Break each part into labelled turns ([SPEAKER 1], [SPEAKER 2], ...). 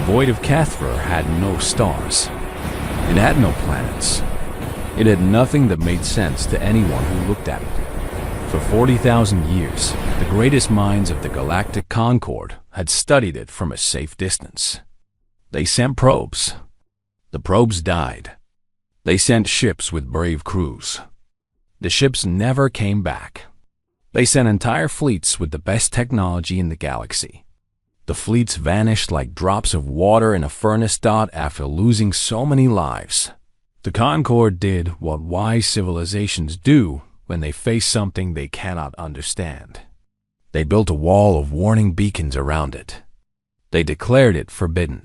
[SPEAKER 1] The void of Cathver had no stars. It had no planets. It had nothing that made sense to anyone who looked at it. For 40,000 years, the greatest minds of the galactic Concord had studied it from a safe distance. They sent probes. The probes died. They sent ships with brave crews. The ships never came back. They sent entire fleets with the best technology in the galaxy. The fleets vanished like drops of water in a furnace after losing so many lives. The Concord did what wise civilizations do when they face something they cannot understand. They built a wall of warning beacons around it. They declared it forbidden.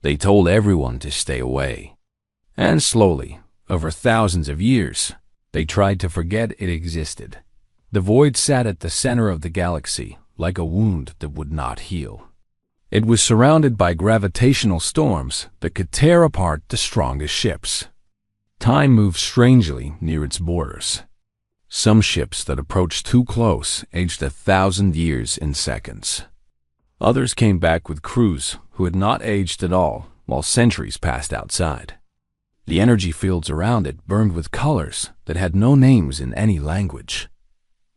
[SPEAKER 1] They told everyone to stay away. And slowly, over thousands of years, they tried to forget it existed. The void sat at the center of the galaxy, like a wound that would not heal. It was surrounded by gravitational storms that could tear apart the strongest ships. Time moved strangely near its borders. Some ships that approached too close aged 1,000 years in seconds. Others came back with crews who had not aged at all while centuries passed outside. The energy fields around it burned with colors that had no names in any language.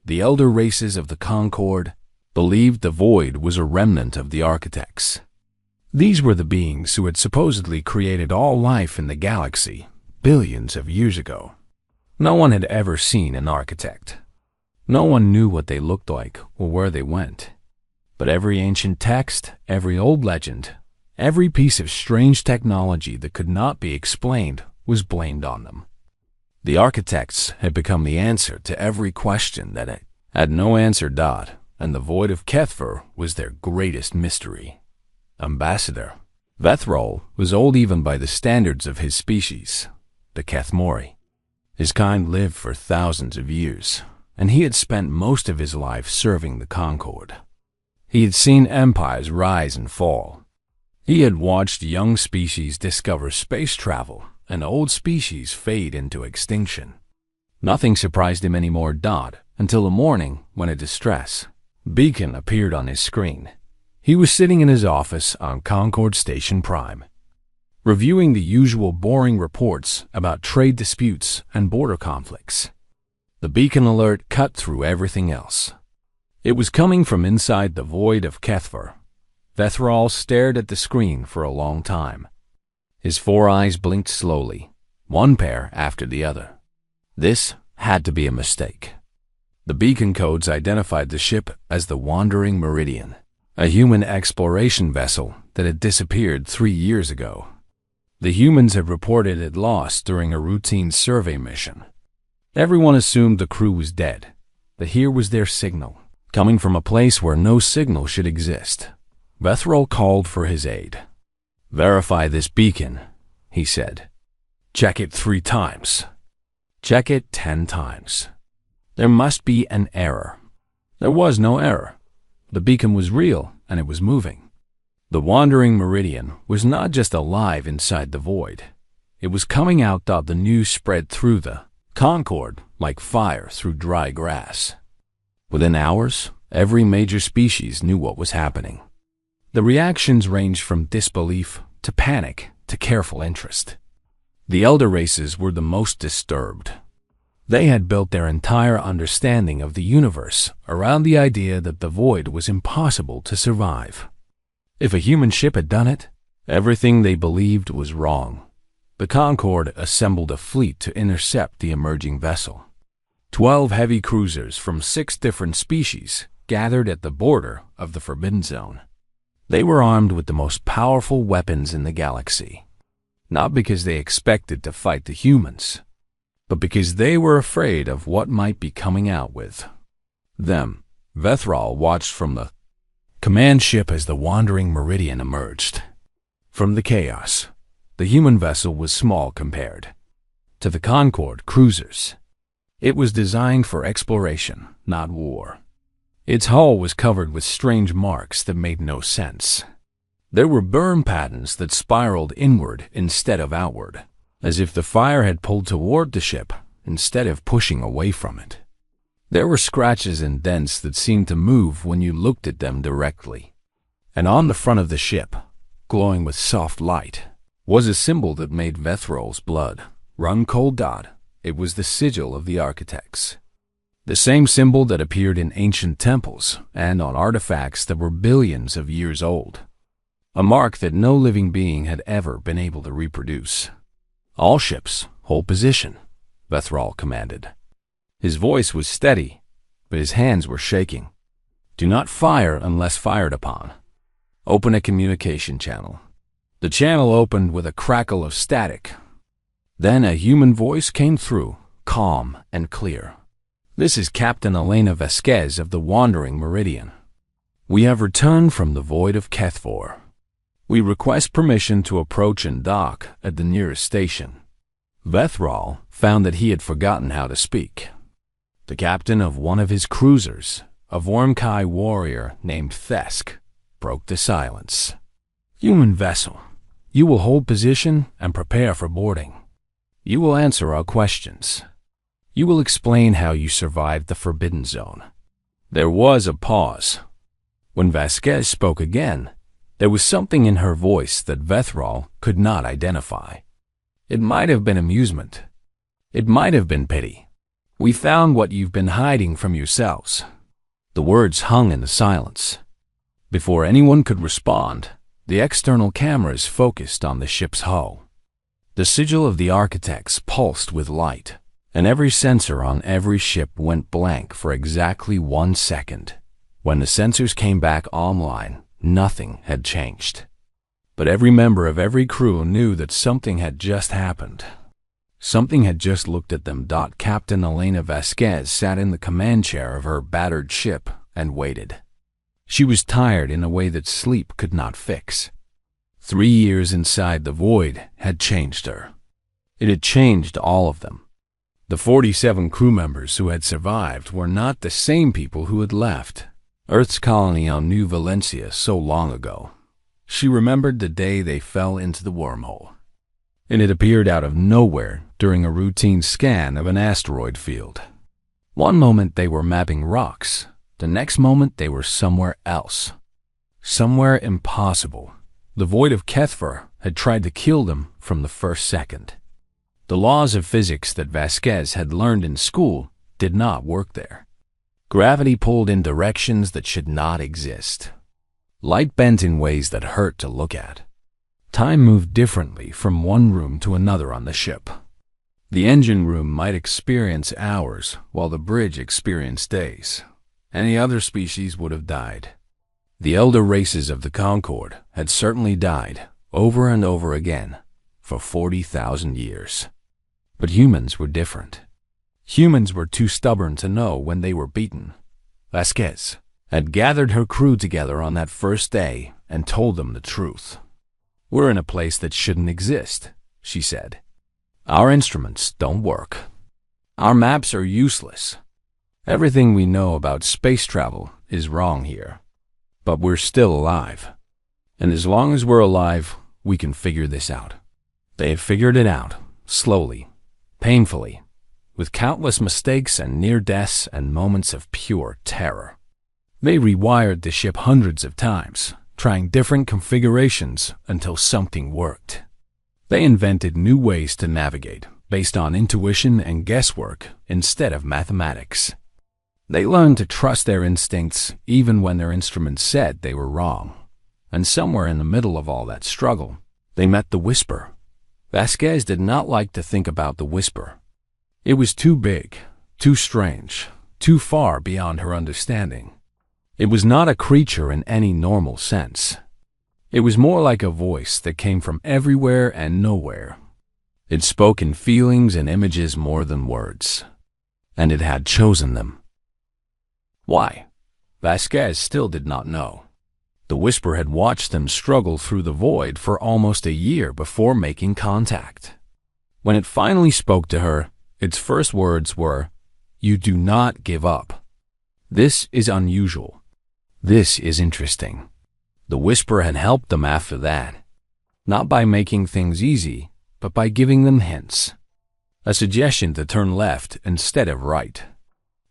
[SPEAKER 1] The elder races of the Concord believed the void was a remnant of the architects. These were the beings who had supposedly created all life in the galaxy billions of years ago. No one had ever seen an architect. No one knew what they looked like or where they went. But every ancient text, every old legend, every piece of strange technology that could not be explained was blamed on them. The architects had become the answer to every question that had no answer. And the void of Cathver was their greatest mystery. Ambassador Vethrol was old even by the standards of his species, the Cathmori. His kind lived for thousands of years, and he had spent most of his life serving the Concord. He had seen empires rise and fall. He had watched young species discover space travel and old species fade into extinction. Nothing surprised him anymore, until a morning when a distress beacon appeared on his screen. He was sitting in his office on Concord Station Prime, reviewing the usual boring reports about trade disputes and border conflicts. The beacon alert cut through everything else. It was coming from inside the void of Cathver. Vethrol stared at the screen for a long time. His 4 eyes blinked slowly, one pair after the other. This had to be a mistake. The beacon codes identified the ship as the Wandering Meridian, a human exploration vessel that had disappeared 3 years ago. The humans had reported it lost during a routine survey mission. Everyone assumed the crew was dead, but here was their signal, coming from a place where no signal should exist. Vethrol called for his aide. "Verify this beacon," he said. "Check it 3 times. Check it 10 times. There must be an error." There was no error. The beacon was real, and it was moving. The Wandering Meridian was not just alive inside the void. It was coming out. The news spread through the Concord like fire through dry grass. Within hours, every major species knew what was happening. The reactions ranged from disbelief to panic to careful interest. The elder races were the most disturbed. They had built their entire understanding of the universe around the idea that the void was impossible to survive. If a human ship had done it, everything they believed was wrong. The Concord assembled a fleet to intercept the emerging vessel. 12 heavy cruisers from 6 different species gathered at the border of the Forbidden Zone. They were armed with the most powerful weapons in the galaxy, not because they expected to fight the humans, but because they were afraid of what might be coming out with them. Vethrol watched from the command ship as the Wandering Meridian emerged. From the chaos, the human vessel was small compared to the Concord cruisers. It was designed for exploration, not war. Its hull was covered with strange marks that made no sense. There were burn patterns that spiraled inward instead of outward, as if the fire had pulled toward the ship instead of pushing away from it. There were scratches and dents that seemed to move when you looked at them directly. And on the front of the ship, glowing with soft light, was a symbol that made Vethrol's blood run cold. It was the sigil of the architects. The same symbol that appeared in ancient temples and on artifacts that were billions of years old. A mark that no living being had ever been able to reproduce. "All ships, hold position," Vethrol commanded. His voice was steady, but his hands were shaking. "Do not fire unless fired upon. Open a communication channel." The channel opened with a crackle of static. Then a human voice came through, calm and clear. "This is Captain Elena Vasquez of the Wandering Meridian. We have returned from the void of Kethvor. We request permission to approach and dock at the nearest station." Vethrol found that he had forgotten how to speak. The captain of one of his cruisers, a Vormkai warrior named Thesk, broke the silence. "Human vessel, you will hold position and prepare for boarding. You will answer our questions. You will explain how you survived the Forbidden Zone." There was a pause. When Vasquez spoke again, there was something in her voice that Vethrol could not identify. It might have been amusement. It might have been pity. "We found what you've been hiding from yourselves." The words hung in the silence. Before anyone could respond, the external cameras focused on the ship's hull. The sigil of the architects pulsed with light, and every sensor on every ship went blank for exactly 1 second. When the sensors came back online, nothing had changed. But every member of every crew knew that something had just happened. Something had just looked at them. Captain Elena Vasquez sat in the command chair of her battered ship and waited. She was tired in a way that sleep could not fix. 3 years inside the void had changed her. It had changed all of them. The 47 crew members who had survived were not the same people who had left Earth's colony on New Valencia so long ago. She remembered the day they fell into the wormhole. And it appeared out of nowhere during a routine scan of an asteroid field. One moment they were mapping rocks, the next moment they were somewhere else. Somewhere impossible. The void of Kethvor had tried to kill them from the first second. The laws of physics that Vasquez had learned in school did not work there. Gravity pulled in directions that should not exist. Light bent in ways that hurt to look at. Time moved differently from one room to another on the ship. The engine room might experience hours, while the bridge experienced days. Any other species would have died. The elder races of the Concord had certainly died, over and over again, for 40,000 years. But humans were different. Humans were too stubborn to know when they were beaten. Vasquez had gathered her crew together on that first day and told them the truth. "We're in a place that shouldn't exist," she said. "Our instruments don't work. Our maps are useless. Everything we know about space travel is wrong here. But we're still alive. And as long as we're alive, we can figure this out." They had figured it out, slowly, painfully, with countless mistakes and near deaths and moments of pure terror. They rewired the ship hundreds of times, trying different configurations until something worked. They invented new ways to navigate, based on intuition and guesswork instead of mathematics. They learned to trust their instincts even when their instruments said they were wrong. And somewhere in the middle of all that struggle, they met the Whisper. Vasquez did not like to think about the Whisper. It was too big, too strange, too far beyond her understanding. It was not a creature in any normal sense. It was more like a voice that came from everywhere and nowhere. It spoke in feelings and images more than words. And it had chosen them. Why? Vasquez still did not know. The Whisper had watched them struggle through the void for almost a year before making contact. When it finally spoke to her, its first words were, "You do not give up. This is unusual. This is interesting." The Whisper had helped them after that, not by making things easy, but by giving them hints. A suggestion to turn left instead of right.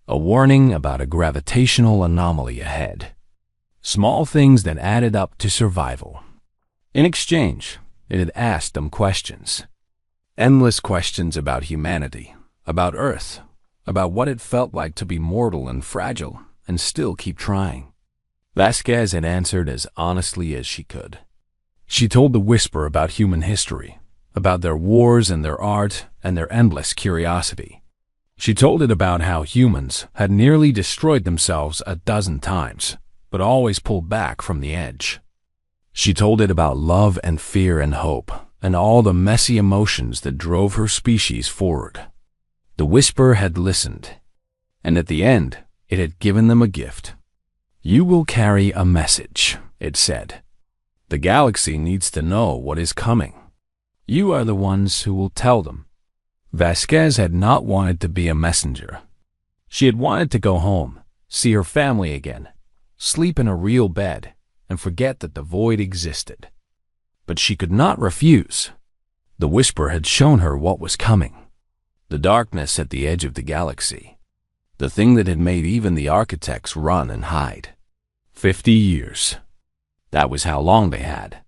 [SPEAKER 1] A warning about a gravitational anomaly ahead. Small things that added up to survival. In exchange, it had asked them questions. Endless questions about humanity, about Earth, about what it felt like to be mortal and fragile and still keep trying. Vasquez had answered as honestly as she could. She told the Whisper about human history, about their wars and their art and their endless curiosity. She told it about how humans had nearly destroyed themselves a dozen times, but always pulled back from the edge. She told it about love and fear and hope, and all the messy emotions that drove her species forward. The Whisper had listened, and at the end, it had given them a gift. "You will carry a message," it said. "The galaxy needs to know what is coming. You are the ones who will tell them." Vasquez had not wanted to be a messenger. She had wanted to go home, see her family again, sleep in a real bed, and forget that the void existed. But she could not refuse. The Whisper had shown her what was coming. The darkness at the edge of the galaxy. The thing that had made even the architects run and hide. 50 years. That was how long they had.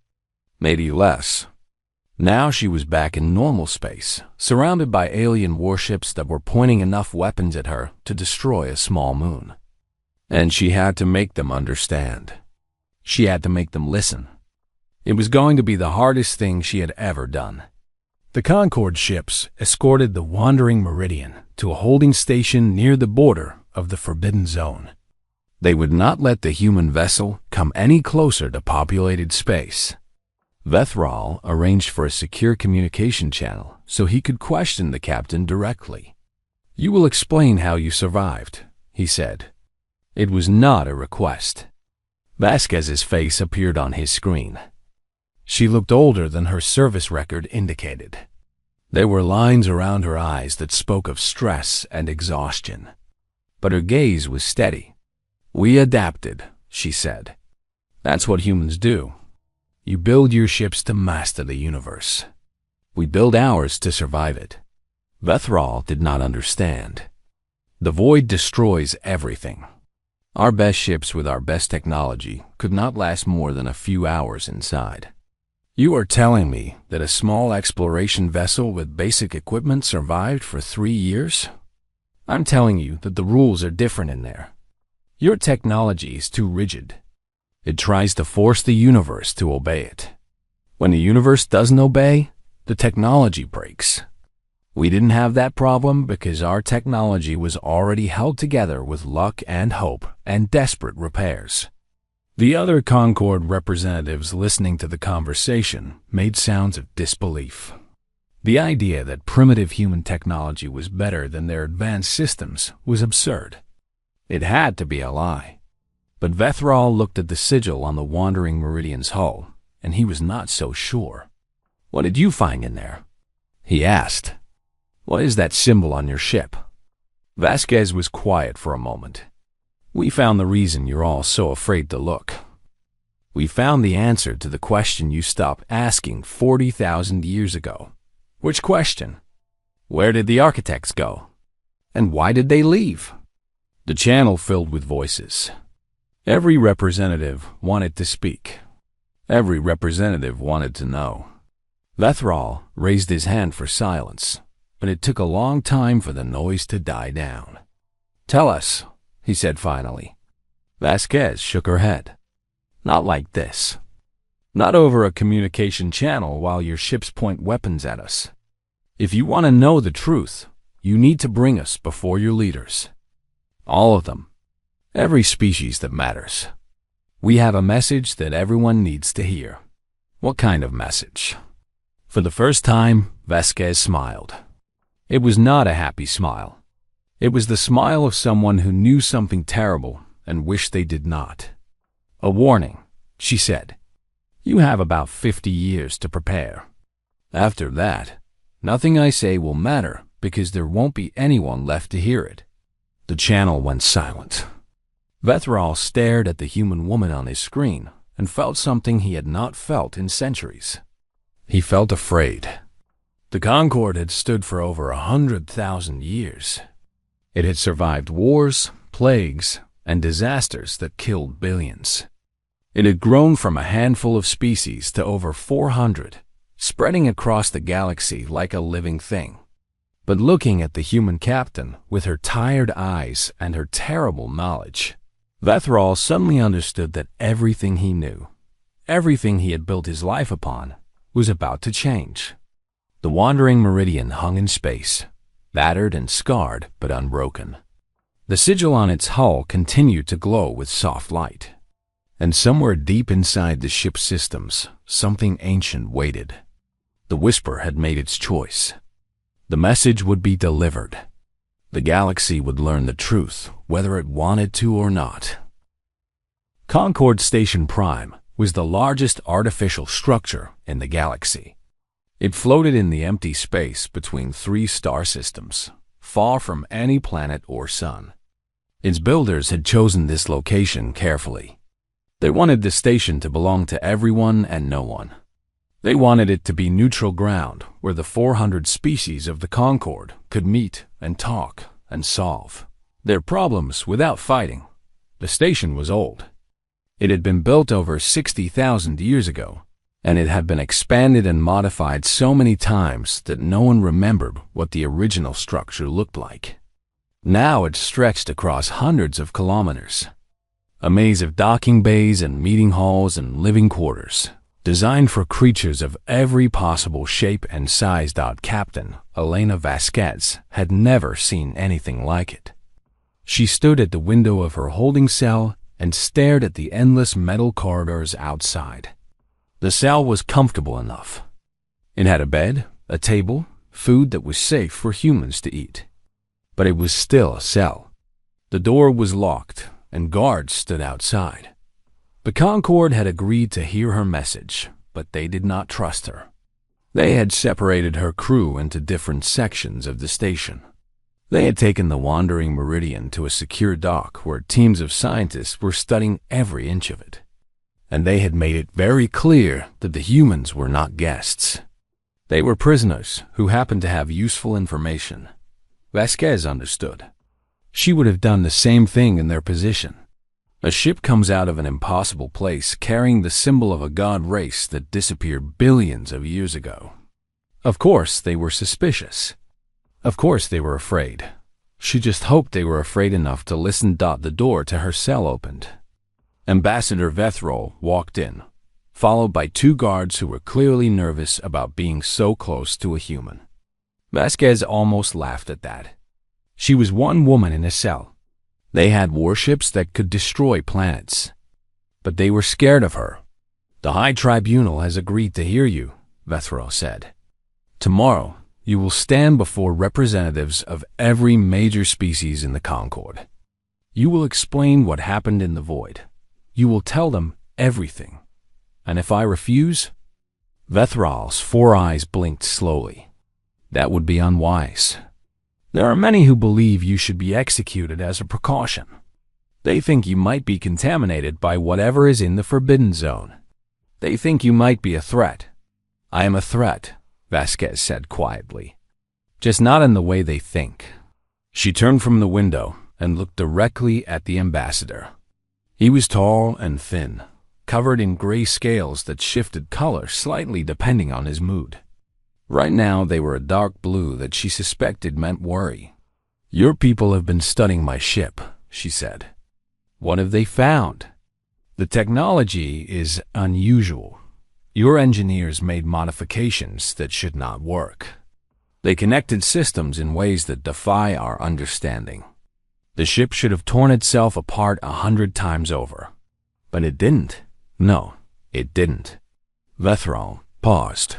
[SPEAKER 1] Maybe less. Now she was back in normal space, surrounded by alien warships that were pointing enough weapons at her to destroy a small moon. And she had to make them understand. She had to make them listen. It was going to be the hardest thing she had ever done. The Concorde ships escorted the wandering Meridian to a holding station near the border of the Forbidden Zone. They would not let the human vessel come any closer to populated space. Vethral arranged for a secure communication channel so he could question the captain directly. "You will explain how you survived," he said. It was not a request. Vasquez's face appeared on his screen. She looked older than her service record indicated. There were lines around her eyes that spoke of stress and exhaustion. But her gaze was steady. "We adapted," she said. "That's what humans do. You build your ships to master the universe. We build ours to survive it." Vethral did not understand. The void destroys everything. Our best ships with our best technology could not last more than a few hours inside. "You are telling me that a small exploration vessel with basic equipment survived for 3 years? I'm telling you that the rules are different in there. Your technology is too rigid. It tries to force the universe to obey it. When the universe doesn't obey, the technology breaks. We didn't have that problem because our technology was already held together with luck and hope and desperate repairs." The other Concorde representatives listening to the conversation made sounds of disbelief. The idea that primitive human technology was better than their advanced systems was absurd. It had to be a lie. But Vethral looked at the sigil on the wandering Meridian's hull, and he was not so sure. "What did you find in there?" he asked. "What is that symbol on your ship?" Vasquez was quiet for a moment. "We found the reason you're all so afraid to look. We found the answer to the question you stopped asking 40,000 years ago." "Which question?" "Where did the architects go? And why did they leave?" The channel filled with voices. Every representative wanted to speak. Every representative wanted to know. Vethral raised his hand for silence, but it took a long time for the noise to die down. "Tell us," he said finally. Vasquez shook her head. "Not like this. Not over a communication channel while your ships point weapons at us. If you want to know the truth, you need to bring us before your leaders. All of them. Every species that matters. We have a message that everyone needs to hear." "What kind of message?" For the first time, Vasquez smiled. It was not a happy smile. It was the smile of someone who knew something terrible and wished they did not. "A warning," she said. "You have about 50 years to prepare. After that, nothing I say will matter because there won't be anyone left to hear it." The channel went silent. Vethral stared at the human woman on his screen and felt something he had not felt in centuries. He felt afraid. The Concorde had stood for over 100,000 years. It had survived wars, plagues, and disasters that killed billions. It had grown from a handful of species to over 400, spreading across the galaxy like a living thing. But looking at the human captain with her tired eyes and her terrible knowledge, Vethral suddenly understood that everything he knew, everything he had built his life upon, was about to change. The wandering meridian hung in space, battered and scarred but unbroken. The sigil on its hull continued to glow with soft light. And somewhere deep inside the ship's systems, something ancient waited. The whisper had made its choice. The message would be delivered. The galaxy would learn the truth, whether it wanted to or not. Concord Station Prime was the largest artificial structure in the galaxy. It floated in the empty space between 3 star systems, far from any planet or sun. Its builders had chosen this location carefully. They wanted the station to belong to everyone and no one. They wanted it to be neutral ground where the 400 species of the Concord could meet and talk and solve their problems without fighting. The station was old. It had been built over 60,000 years ago, and it had been expanded and modified so many times that no one remembered what the original structure looked like. Now it stretched across hundreds of kilometers. A maze of docking bays and meeting halls and living quarters, designed for creatures of every possible shape and size. Captain Elena Vasquez had never seen anything like it. She stood at the window of her holding cell and stared at the endless metal corridors outside. The cell was comfortable enough. It had a bed, a table, food that was safe for humans to eat. But it was still a cell. The door was locked, and guards stood outside. The Concord had agreed to hear her message, but they did not trust her. They had separated her crew into different sections of the station. They had taken the wandering meridian to a secure dock where teams of scientists were studying every inch of it. And they had made it very clear that the humans were not guests. They were prisoners who happened to have useful information. Vasquez understood. She would have done the same thing in their position. A ship comes out of an impossible place carrying the symbol of a god race that disappeared billions of years ago. Of course, they were suspicious. Of course, they were afraid. She just hoped they were afraid enough to listen. The door to her cell opened. Ambassador Vethral walked in, followed by 2 guards who were clearly nervous about being so close to a human. Vasquez almost laughed at that. She was one woman in a cell. They had warships that could destroy planets. But they were scared of her. The High Tribunal has agreed to hear you, Vethral said. Tomorrow, you will stand before representatives of every major species in the Concord. You will explain what happened in the void. You will tell them everything. And if I refuse? Vethral's 4 eyes blinked slowly. That would be unwise. There are many who believe you should be executed as a precaution. They think you might be contaminated by whatever is in the Forbidden Zone. They think you might be a threat. I am a threat, Vasquez said quietly. Just not in the way they think. She turned from the window and looked directly at the ambassador. He was tall and thin, covered in gray scales that shifted color slightly depending on his mood. Right now they were a dark blue that she suspected meant worry. Your people have been studying my ship, she said. What have they found? The technology is unusual. Your engineers made modifications that should not work. They connected systems in ways that defy our understanding. The ship should have torn itself apart 100 times over. But it didn't. No, it didn't. Vethral paused.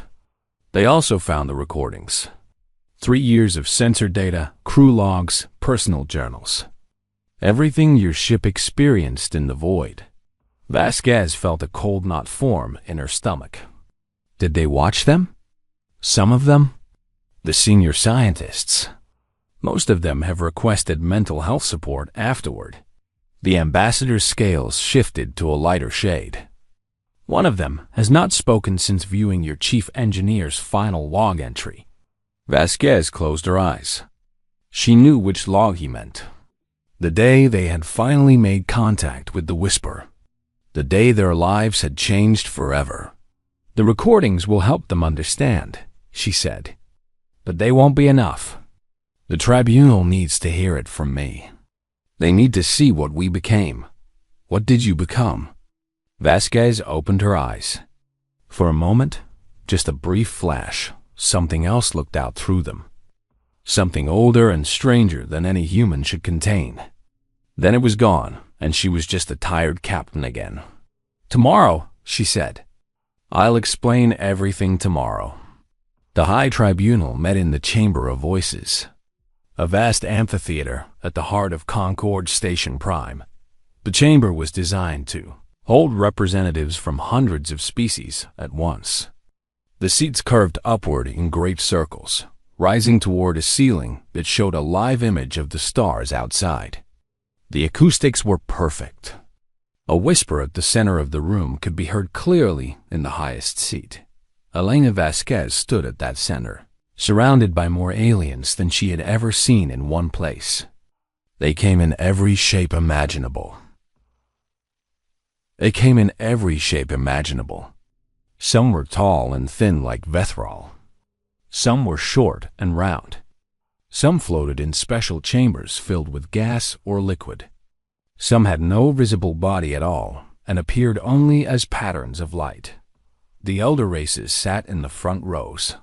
[SPEAKER 1] They also found the recordings. 3 years of sensor data, crew logs, personal journals. Everything your ship experienced in the void. Vasquez felt a cold knot form in her stomach. Did they watch them? Some of them? The senior scientists. Most of them have requested mental health support afterward. The ambassador's scales shifted to a lighter shade. One of them has not spoken since viewing your chief engineer's final log entry. Vasquez closed her eyes. She knew which log he meant. The day they had finally made contact with the Whisper. the day their lives had changed forever. "The recordings will help them understand," she said. "But they won't be enough. The tribunal needs to hear it from me. They need to see what we became. What did you become?" Vasquez opened her eyes. For a moment, just a brief flash, something else looked out through them. Something older and stranger than any human should contain. Then it was gone, and she was just a tired captain again. "Tomorrow," she said. "I'll explain everything tomorrow." The High Tribunal met in the Chamber of Voices, a vast amphitheater at the heart of Concord Station Prime. The chamber was designed to hold representatives from hundreds of species at once. The seats curved upward in great circles, rising toward a ceiling that showed a live image of the stars outside. The acoustics were perfect. A whisper at the center of the room could be heard clearly in the highest seat. Elena Vasquez stood at that center, surrounded by more aliens than she had ever seen in one place. They came in every shape imaginable. Some were tall and thin like Vethral. Some were short and round. Some floated in special chambers filled with gas or liquid. Some had no visible body at all and appeared only as patterns of light. The elder races sat in the front rows.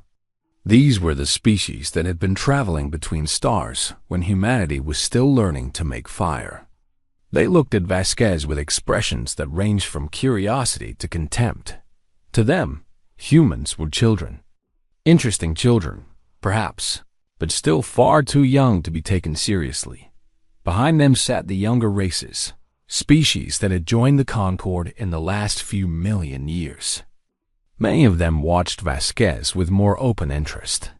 [SPEAKER 1] These were the species that had been traveling between stars when humanity was still learning to make fire. They looked at Vasquez with expressions that ranged from curiosity to contempt. To them, humans were children. Interesting children, perhaps, but still far too young to be taken seriously. Behind them sat the younger races, species that had joined the Concord in the last few million years. Many of them watched Vasquez with more open interest.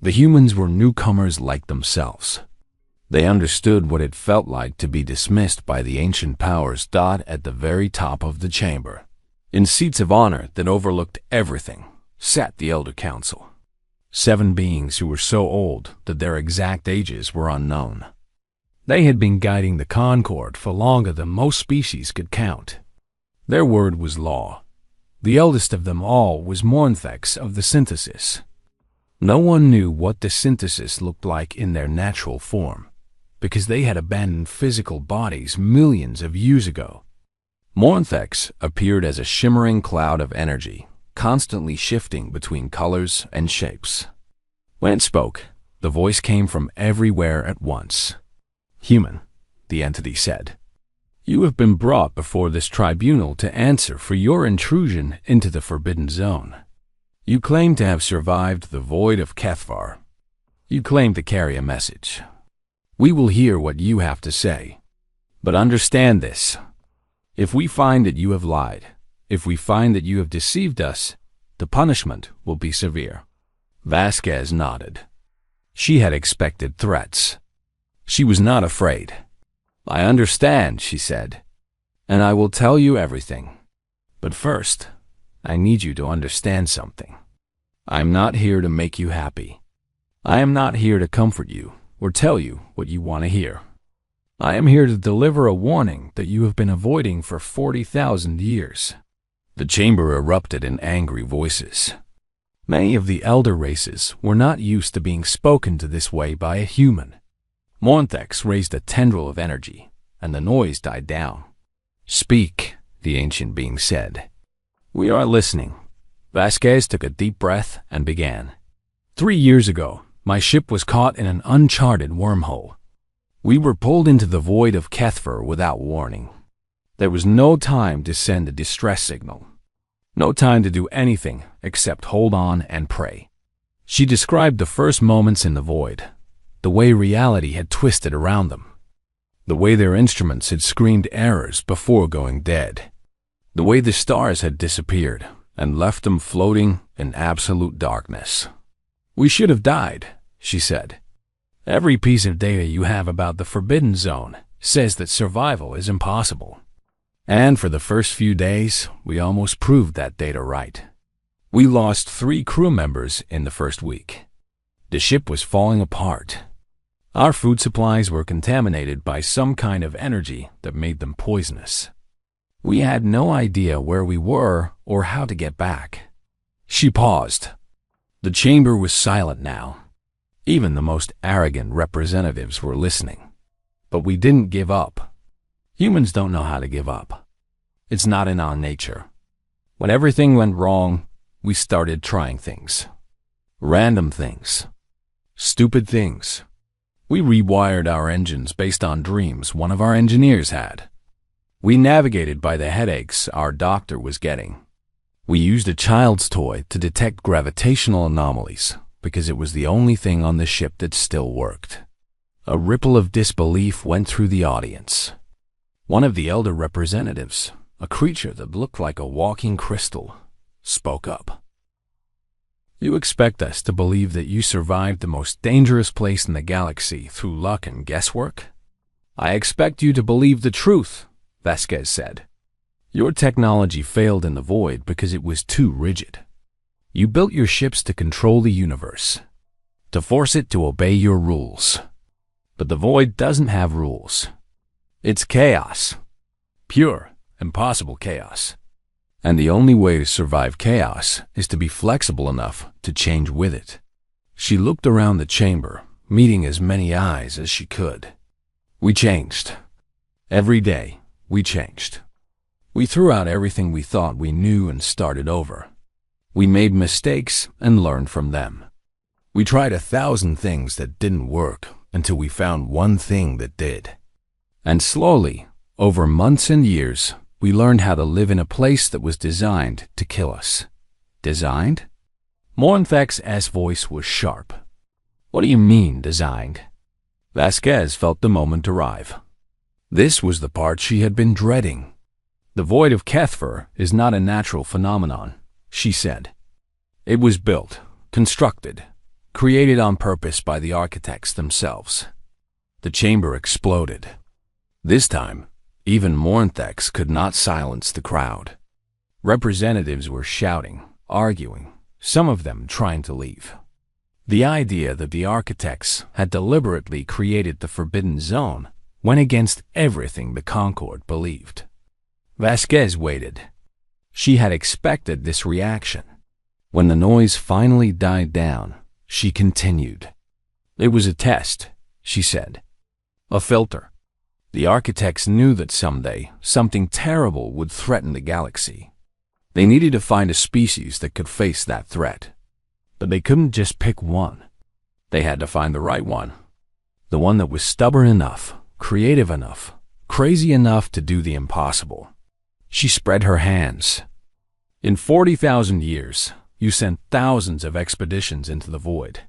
[SPEAKER 1] The humans were newcomers like themselves. They understood what it felt like to be dismissed by the ancient powers at the very top of the chamber. In seats of honor that overlooked everything sat the Elder Council. 7 beings who were so old that their exact ages were unknown. They had been guiding the Concord for longer than most species could count. Their word was law. The eldest of them all was Mornthex of the Synthesis. No one knew what the Synthesis looked like in their natural form, because they had abandoned physical bodies millions of years ago. Mornthex appeared as a shimmering cloud of energy, constantly shifting between colors and shapes. When it spoke, the voice came from everywhere at once. "Human," the entity said, "you have been brought before this tribunal to answer for your intrusion into the Forbidden Zone. You claim to have survived the void of Kethvar. You claim to carry a message. We will hear what you have to say. But understand this. If we find that you have lied, if we find that you have deceived us, the punishment will be severe." Vasquez nodded. She had expected threats. She was not afraid. "I understand," she said, "and I will tell you everything. But first, I need you to understand something. I am not here to make you happy. I am not here to comfort you or tell you what you want to hear. I am here to deliver a warning that you have been avoiding for 40,000 years." The chamber erupted in angry voices. Many of the elder races were not used to being spoken to this way by a human. Mornthex raised a tendril of energy, and the noise died down. "Speak," the ancient being said. "We are listening." Vasquez took a deep breath and began. 3 years ago, my ship was caught in an uncharted wormhole. We were pulled into the void of Kethvar without warning. There was no time to send a distress signal. No time to do anything except hold on and pray. She described the first moments in the void, the way reality had twisted around them, the way their instruments had screamed errors before going dead, the way the stars had disappeared and left them floating in absolute darkness. "We should have died," she said. "Every piece of data you have about the Forbidden Zone says that survival is impossible. And for the first few days, we almost proved that data right. We lost 3 crew members in the first week. The ship was falling apart. Our food supplies were contaminated by some kind of energy that made them poisonous. We had no idea where we were or how to get back. She paused. The chamber was silent now. Even the most arrogant representatives were listening. But we didn't give up. Humans don't know how to give up. It's not in our nature. When everything went wrong, we started trying things. Random things. Stupid things. We rewired our engines based on dreams one of our engineers had. We navigated by the headaches our doctor was getting. We used a child's toy to detect gravitational anomalies because it was the only thing on the ship that still worked. A ripple of disbelief went through the audience. One of the elder representatives, a creature that looked like a walking crystal, spoke up. You expect us to believe that you survived the most dangerous place in the galaxy through luck and guesswork? I expect you to believe the truth, Vasquez said. Your technology failed in the void because it was too rigid. You built your ships to control the universe, to force it to obey your rules. But the void doesn't have rules. It's chaos. Pure, impossible chaos. And the only way to survive chaos is to be flexible enough to change with it. She looked around the chamber, meeting as many eyes as she could. We changed. Every day, we changed. We threw out everything we thought we knew and started over. We made mistakes and learned from them. We tried 1,000 things that didn't work until we found one thing that did. And slowly, over months and years, we learned how to live in a place that was designed to kill us. Designed? Morenthek's voice was sharp. What do you mean, designed? Vasquez felt the moment arrive. This was the part she had been dreading. The void of Kethver is not a natural phenomenon, she said. It was built, constructed, created on purpose by the architects themselves. The chamber exploded. This time, even Morenthek could not silence the crowd. Representatives were shouting, arguing, some of them trying to leave. The idea that the architects had deliberately created the Forbidden Zone went against everything the Concord believed. Vasquez waited. She had expected this reaction. When the noise finally died down, she continued. It was a test, she said. A filter. The architects knew that someday something terrible would threaten the galaxy. They needed to find a species that could face that threat. But they couldn't just pick one. They had to find the right one. The one that was stubborn enough, creative enough, crazy enough to do the impossible. She spread her hands. In 40,000 years, you sent thousands of expeditions into the void.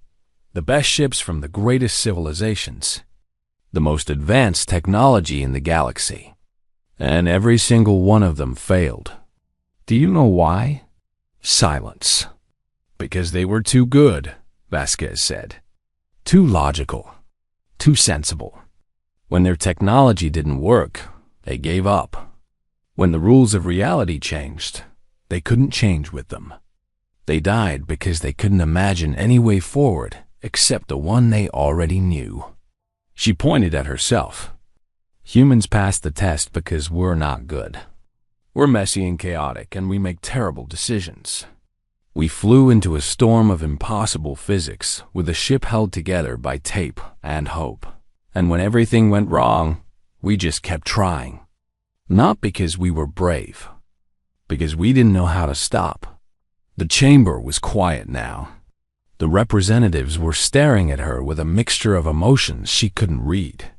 [SPEAKER 1] The best ships from the greatest civilizations. The most advanced technology in the galaxy. And every single one of them failed. Do you know why? Silence. Because they were too good, Vasquez said. Too logical. Too sensible. When their technology didn't work, they gave up. When the rules of reality changed, they couldn't change with them. They died because they couldn't imagine any way forward except the one they already knew. She pointed at herself. Humans pass the test because we're not good. We're messy and chaotic, and we make terrible decisions. We flew into a storm of impossible physics with a ship held together by tape and hope. And when everything went wrong, we just kept trying. Not because we were brave, because we didn't know how to stop. The chamber was quiet now. The representatives were staring at her with a mixture of emotions she couldn't read.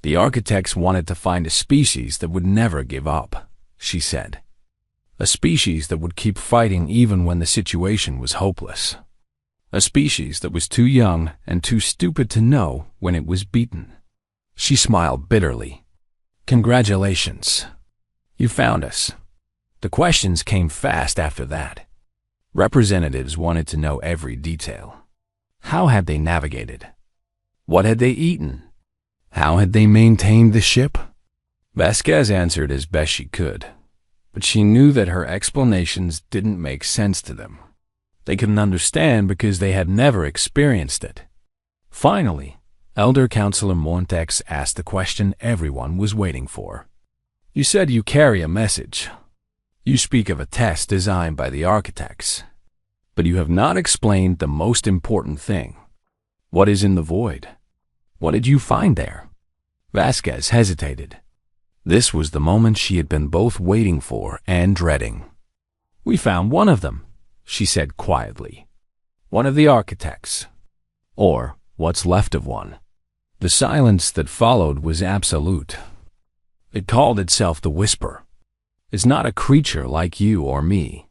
[SPEAKER 1] The architects wanted to find a species that would never give up, she said. A species that would keep fighting even when the situation was hopeless. A species that was too young and too stupid to know when it was beaten. She smiled bitterly. Congratulations. You found us. The questions came fast after that. Representatives wanted to know every detail. How had they navigated? What had they eaten? How had they maintained the ship? Vasquez answered as best she could, but she knew that her explanations didn't make sense to them. They couldn't understand because they had never experienced it. Finally, Elder Counselor Morenthek asked the question everyone was waiting for. You said you carry a message. You speak of a test designed by the architects. But you have not explained the most important thing. What is in the void? What did you find there? Vasquez hesitated. This was the moment she had been both waiting for and dreading. We found one of them, she said quietly. One of the architects. Or what's left of one. The silence that followed was absolute. It called itself the Whisper. It's not a creature like you or me.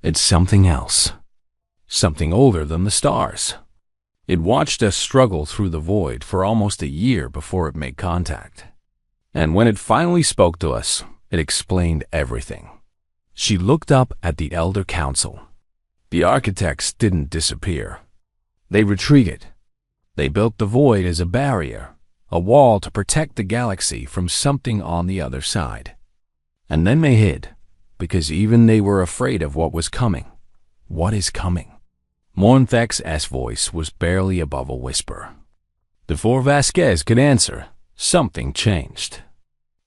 [SPEAKER 1] It's something else. Something older than the stars. It watched us struggle through the void for almost a year before it made contact. And when it finally spoke to us, it explained everything. She looked up at the Elder Council. The architects didn't disappear. They retreated. They built the void as a barrier, a wall to protect the galaxy from something on the other side. And then they hid, because even they were afraid of what was coming. What is coming? Mornthek's voice was barely above a whisper. Before Vasquez could answer, something changed.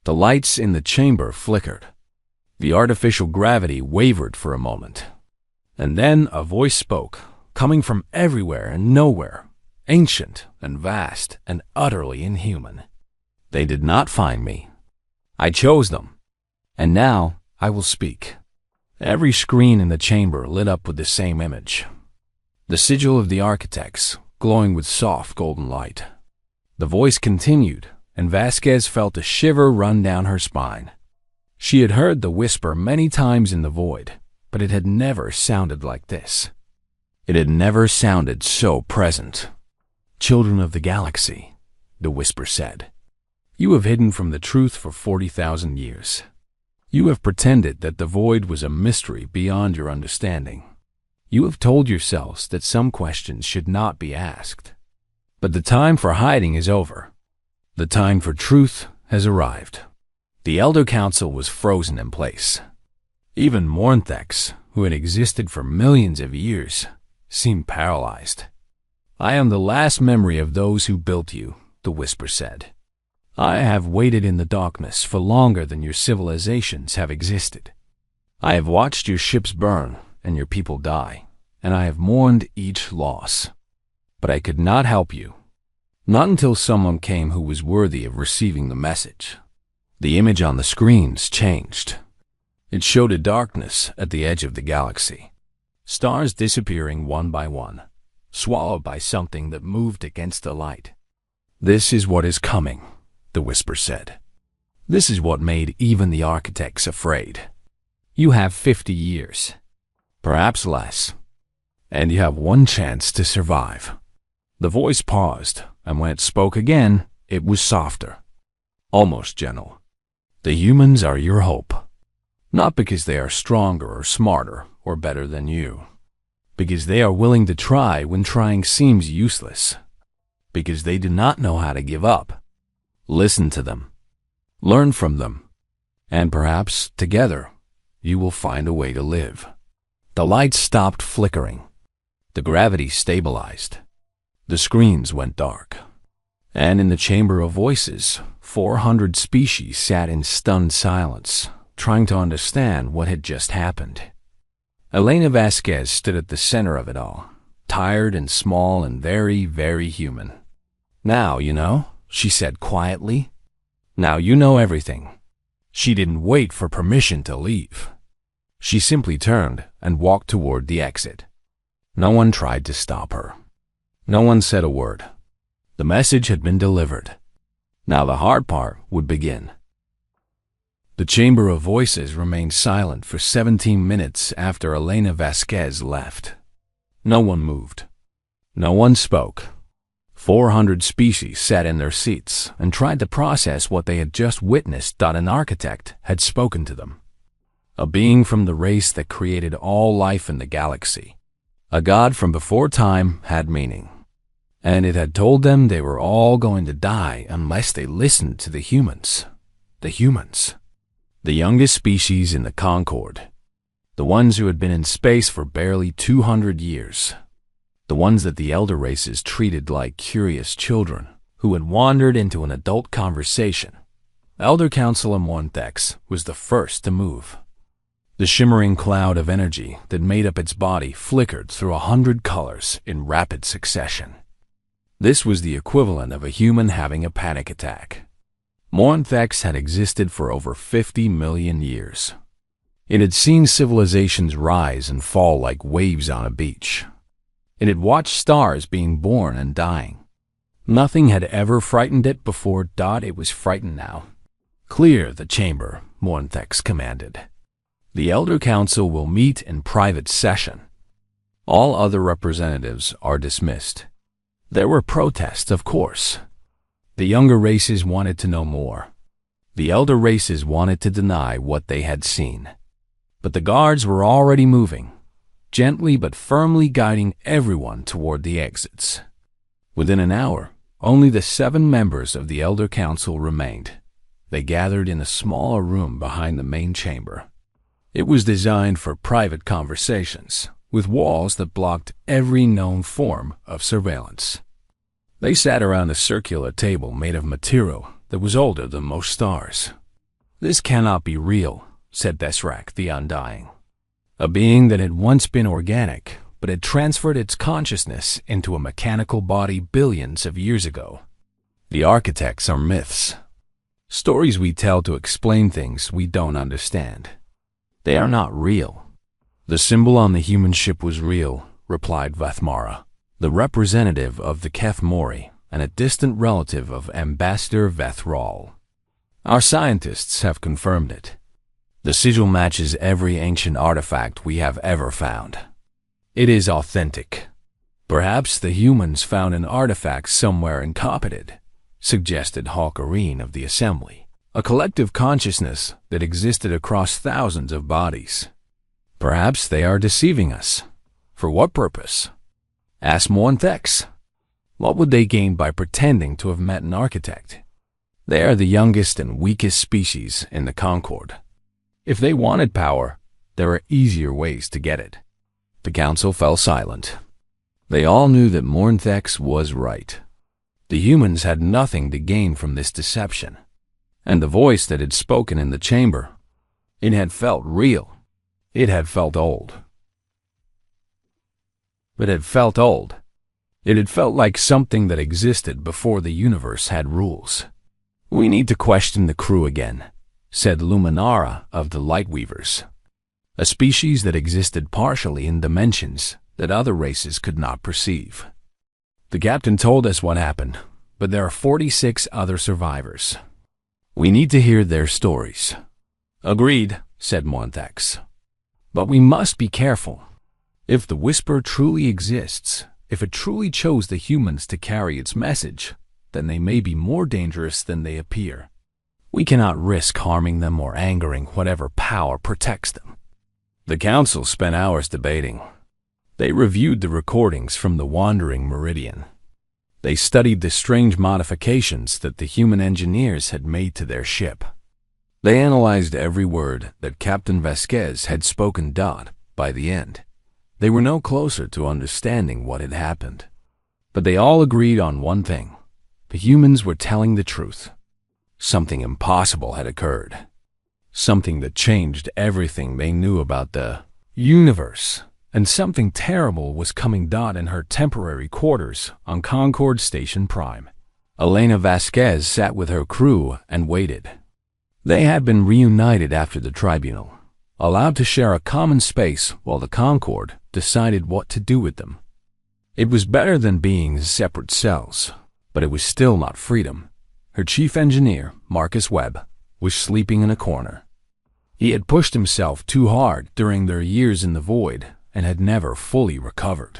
[SPEAKER 1] The lights in the chamber flickered. The artificial gravity wavered for a moment. And then a voice spoke, coming from everywhere and nowhere, ancient and vast and utterly inhuman. They did not find me. I chose them. And now I will speak. Every screen in the chamber lit up with the same image. The sigil of the architects, glowing with soft golden light. The voice continued, and Vasquez felt a shiver run down her spine. She had heard the whisper many times in the void, but it had never sounded like this. It had never sounded so present. Children of the galaxy, the whisper said, you have hidden from the truth for 40,000 years. You have pretended that the void was a mystery beyond your understanding. You have told yourselves that some questions should not be asked. But the time for hiding is over. The time for truth has arrived. The Elder Council was frozen in place. Even Mornthex, who had existed for millions of years, seemed paralyzed. I am the last memory of those who built you, the whisper said. I have waited in the darkness for longer than your civilizations have existed. I have watched your ships burn and your people die, and I have mourned each loss. But I could not help you. Not until someone came who was worthy of receiving the message. The image on the screens changed. It showed a darkness at the edge of the galaxy. Stars disappearing one by one, swallowed by something that moved against the light. This is what is coming, the whisper said. This is what made even the architects afraid. You have 50 years, perhaps less, and you have one chance to survive. The voice paused, and when it spoke again, it was softer, almost gentle. The humans are your hope, not because they are stronger or smarter or better than you, because they are willing to try when trying seems useless, because they do not know how to give up. Listen to them, learn from them, and perhaps, together, you will find a way to live. The lights stopped flickering. The gravity stabilized. The screens went dark. And in the chamber of voices, 400 species sat in stunned silence, trying to understand what had just happened. Elena Vasquez stood at the center of it all, tired and small and very, very human. Now, you know, she said quietly. Now you know everything. She didn't wait for permission to leave. She simply turned and walked toward the exit. No one tried to stop her. No one said a word. The message had been delivered. Now the hard part would begin. The chamber of voices remained silent for 17 minutes after Elena Vasquez left. No one moved. No one spoke. 400 species sat in their seats and tried to process what they had just witnessed that an architect had spoken to them. A being from the race that created all life in the galaxy. A god from before time had meaning. And it had told them they were all going to die unless they listened to the humans. The humans. The youngest species in the Concord. The ones who had been in space for barely 200 years. The ones that the elder races treated like curious children who had wandered into an adult conversation, Elder Council Montex was the first to move. The shimmering cloud of energy that made up its body flickered through 100 colors in rapid succession. This was the equivalent of a human having a panic attack. Montex had existed for over 50 million years. It had seen civilizations rise and fall like waves on a beach. It had watched stars being born and dying. Nothing had ever frightened it before. It was frightened now. "Clear the chamber," Montex commanded. "The Elder Council will meet in private session. All other representatives are dismissed." There were protests, of course. The younger races wanted to know more. The elder races wanted to deny what they had seen. But the guards were already moving, gently but firmly guiding everyone toward the exits. Within an hour, only the 7 members of the Elder Council remained. They gathered in a smaller room behind the main chamber. It was designed for private conversations, with walls that blocked every known form of surveillance. They sat around a circular table made of material that was older than most stars. "This cannot be real," said Desrak the Undying, a being that had once been organic, but had transferred its consciousness into a mechanical body billions of years ago. "The architects are myths. Stories we tell to explain things we don't understand. They are not real." "The symbol on the human ship was real," replied Vathmara, the representative of the Keth Mori and a distant relative of Ambassador Vethral. "Our scientists have confirmed it. The sigil matches every ancient artifact we have ever found. It is authentic." "Perhaps the humans found an artifact somewhere incompetent," suggested Halkarine of the Assembly, a collective consciousness that existed across thousands of bodies. "Perhaps they are deceiving us. For what purpose?" asked Montex. "What would they gain by pretending to have met an architect? They are the youngest and weakest species in the Concord. If they wanted power, there are easier ways to get it." The council fell silent. They all knew that Montex was right. The humans had nothing to gain from this deception. And the voice that had spoken in the chamber, it had felt real. It had felt old. It had felt old. It had felt like something that existed before the universe had rules. "We need to question the crew again," said Luminara of the Lightweavers, a species that existed partially in dimensions that other races could not perceive. "The captain told us what happened, but there are 46 other survivors. We need to hear their stories." "Agreed," said Montex. "But we must be careful. If the Whisper truly exists, if it truly chose the humans to carry its message, then they may be more dangerous than they appear. We cannot risk harming them or angering whatever power protects them." The council spent hours debating. They reviewed the recordings from the Wandering Meridian. They studied the strange modifications that the human engineers had made to their ship. They analyzed every word that Captain Vasquez had spoken. By the end, they were no closer to understanding what had happened. But they all agreed on one thing. The humans were telling the truth. Something impossible had occurred. Something that changed everything they knew about the universe. And something terrible was coming. In her temporary quarters on Concord Station Prime, Elena Vasquez sat with her crew and waited. They had been reunited after the tribunal, allowed to share a common space while the Concord decided what to do with them. It was better than being separate cells, but it was still not freedom. Her chief engineer, Marcus Webb, was sleeping in a corner. He had pushed himself too hard during their years in the void and had never fully recovered.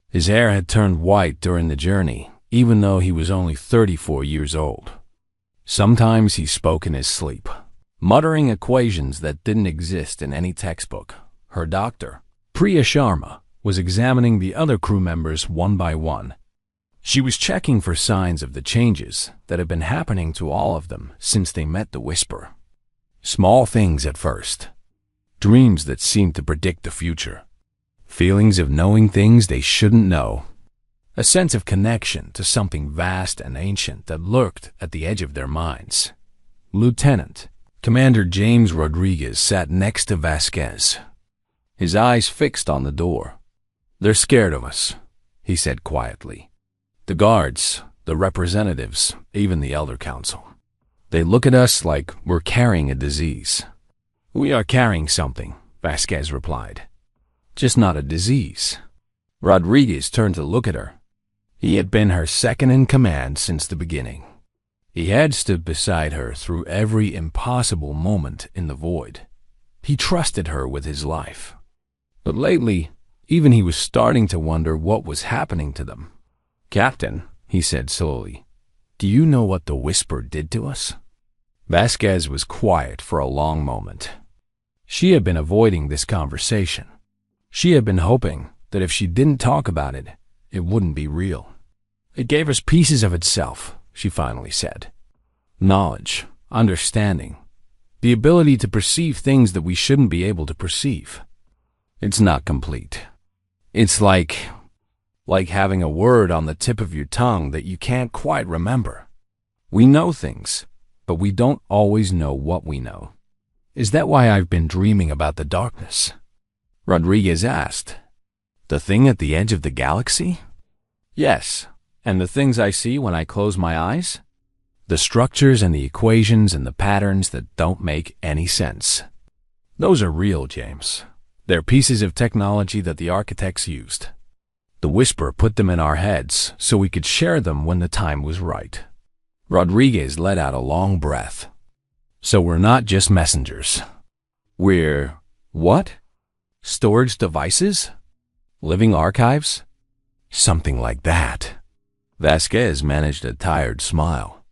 [SPEAKER 1] His hair had turned white during the journey, even though he was only 34 years old. Sometimes he spoke in his sleep, muttering equations that didn't exist in any textbook. Her doctor, Priya Sharma, was examining the other crew members one by one. She was checking for signs of the changes that had been happening to all of them since they met the Whisper. Small things at first. Dreams that seemed to predict the future. Feelings of knowing things they shouldn't know. A sense of connection to something vast and ancient that lurked at the edge of their minds. Lieutenant. Commander James Rodriguez sat next to Vasquez, his eyes fixed on the door. "They're scared of us," he said quietly. "The guards, the representatives, even the Elder Council. They look at us like we're carrying a disease." "We are carrying something," Vasquez replied. "Just not a disease." Rodriguez turned to look at her. He had been her second in command since the beginning. He had stood beside her through every impossible moment in the void. He trusted her with his life. But lately, even he was starting to wonder what was happening to them. "Captain," he said slowly, "do you know what the Whisper did to us?" Vasquez was quiet for a long moment. She had been avoiding this conversation. She had been hoping that if she didn't talk about it, it wouldn't be real. "It gave us pieces of itself," she finally said. "Knowledge, understanding, the ability to perceive things that we shouldn't be able to perceive. It's not complete. It's like having a word on the tip of your tongue that you can't quite remember. We know things, but we don't always know what we know." "Is that why I've been dreaming about the darkness?" Rodriguez asked. "The thing at the edge of the galaxy?" "Yes, and the things I see when I close my eyes? The structures and the equations and the patterns that don't make any sense. Those are real, James. They're pieces of technology that the architects used. The Whisper put them in our heads so we could share them when the time was right." Rodriguez let out a long breath. "So we're not just messengers. We're what? Storage devices? Living archives?" "Something like that." Vasquez managed a tired smile.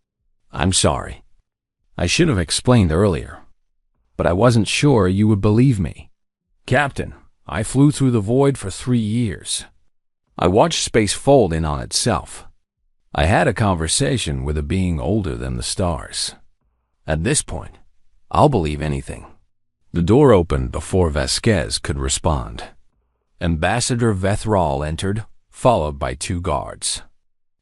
[SPEAKER 1] "I'm sorry. I should have explained earlier, but I wasn't sure you would believe me. Captain, I flew through the void for 3 years. I watched space fold in on itself. I had a conversation with a being older than the stars. At this point, I'll believe anything." The door opened before Vasquez could respond. Ambassador Vethral entered, followed by 2 guards.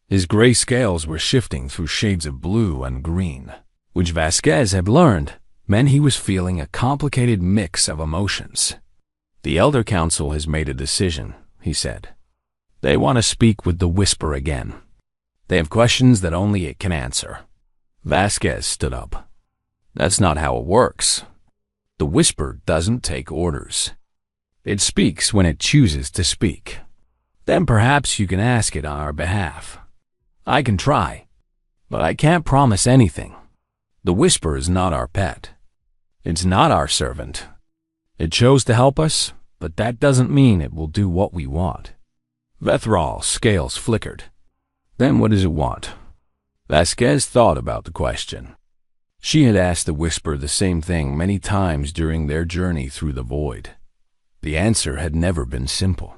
[SPEAKER 1] His gray scales were shifting through shades of blue and green, which Vasquez had learned meant he was feeling a complicated mix of emotions. "The Elder Council has made a decision," he said. "They want to speak with the Whisper again. They have questions that only it can answer." Vasquez stood up. "That's not how it works. The Whisper doesn't take orders. It speaks when it chooses to speak. Then perhaps you can ask it on our behalf. I can try, but I can't promise anything. The Whisper is not our pet. It's not our servant. It chose to help us, but that doesn't mean it will do what we want." Vethral's scales flickered. "Then what does it want?" Vasquez thought about the question. She had asked the Whisper the same thing many times during their journey through the void. The answer had never been simple.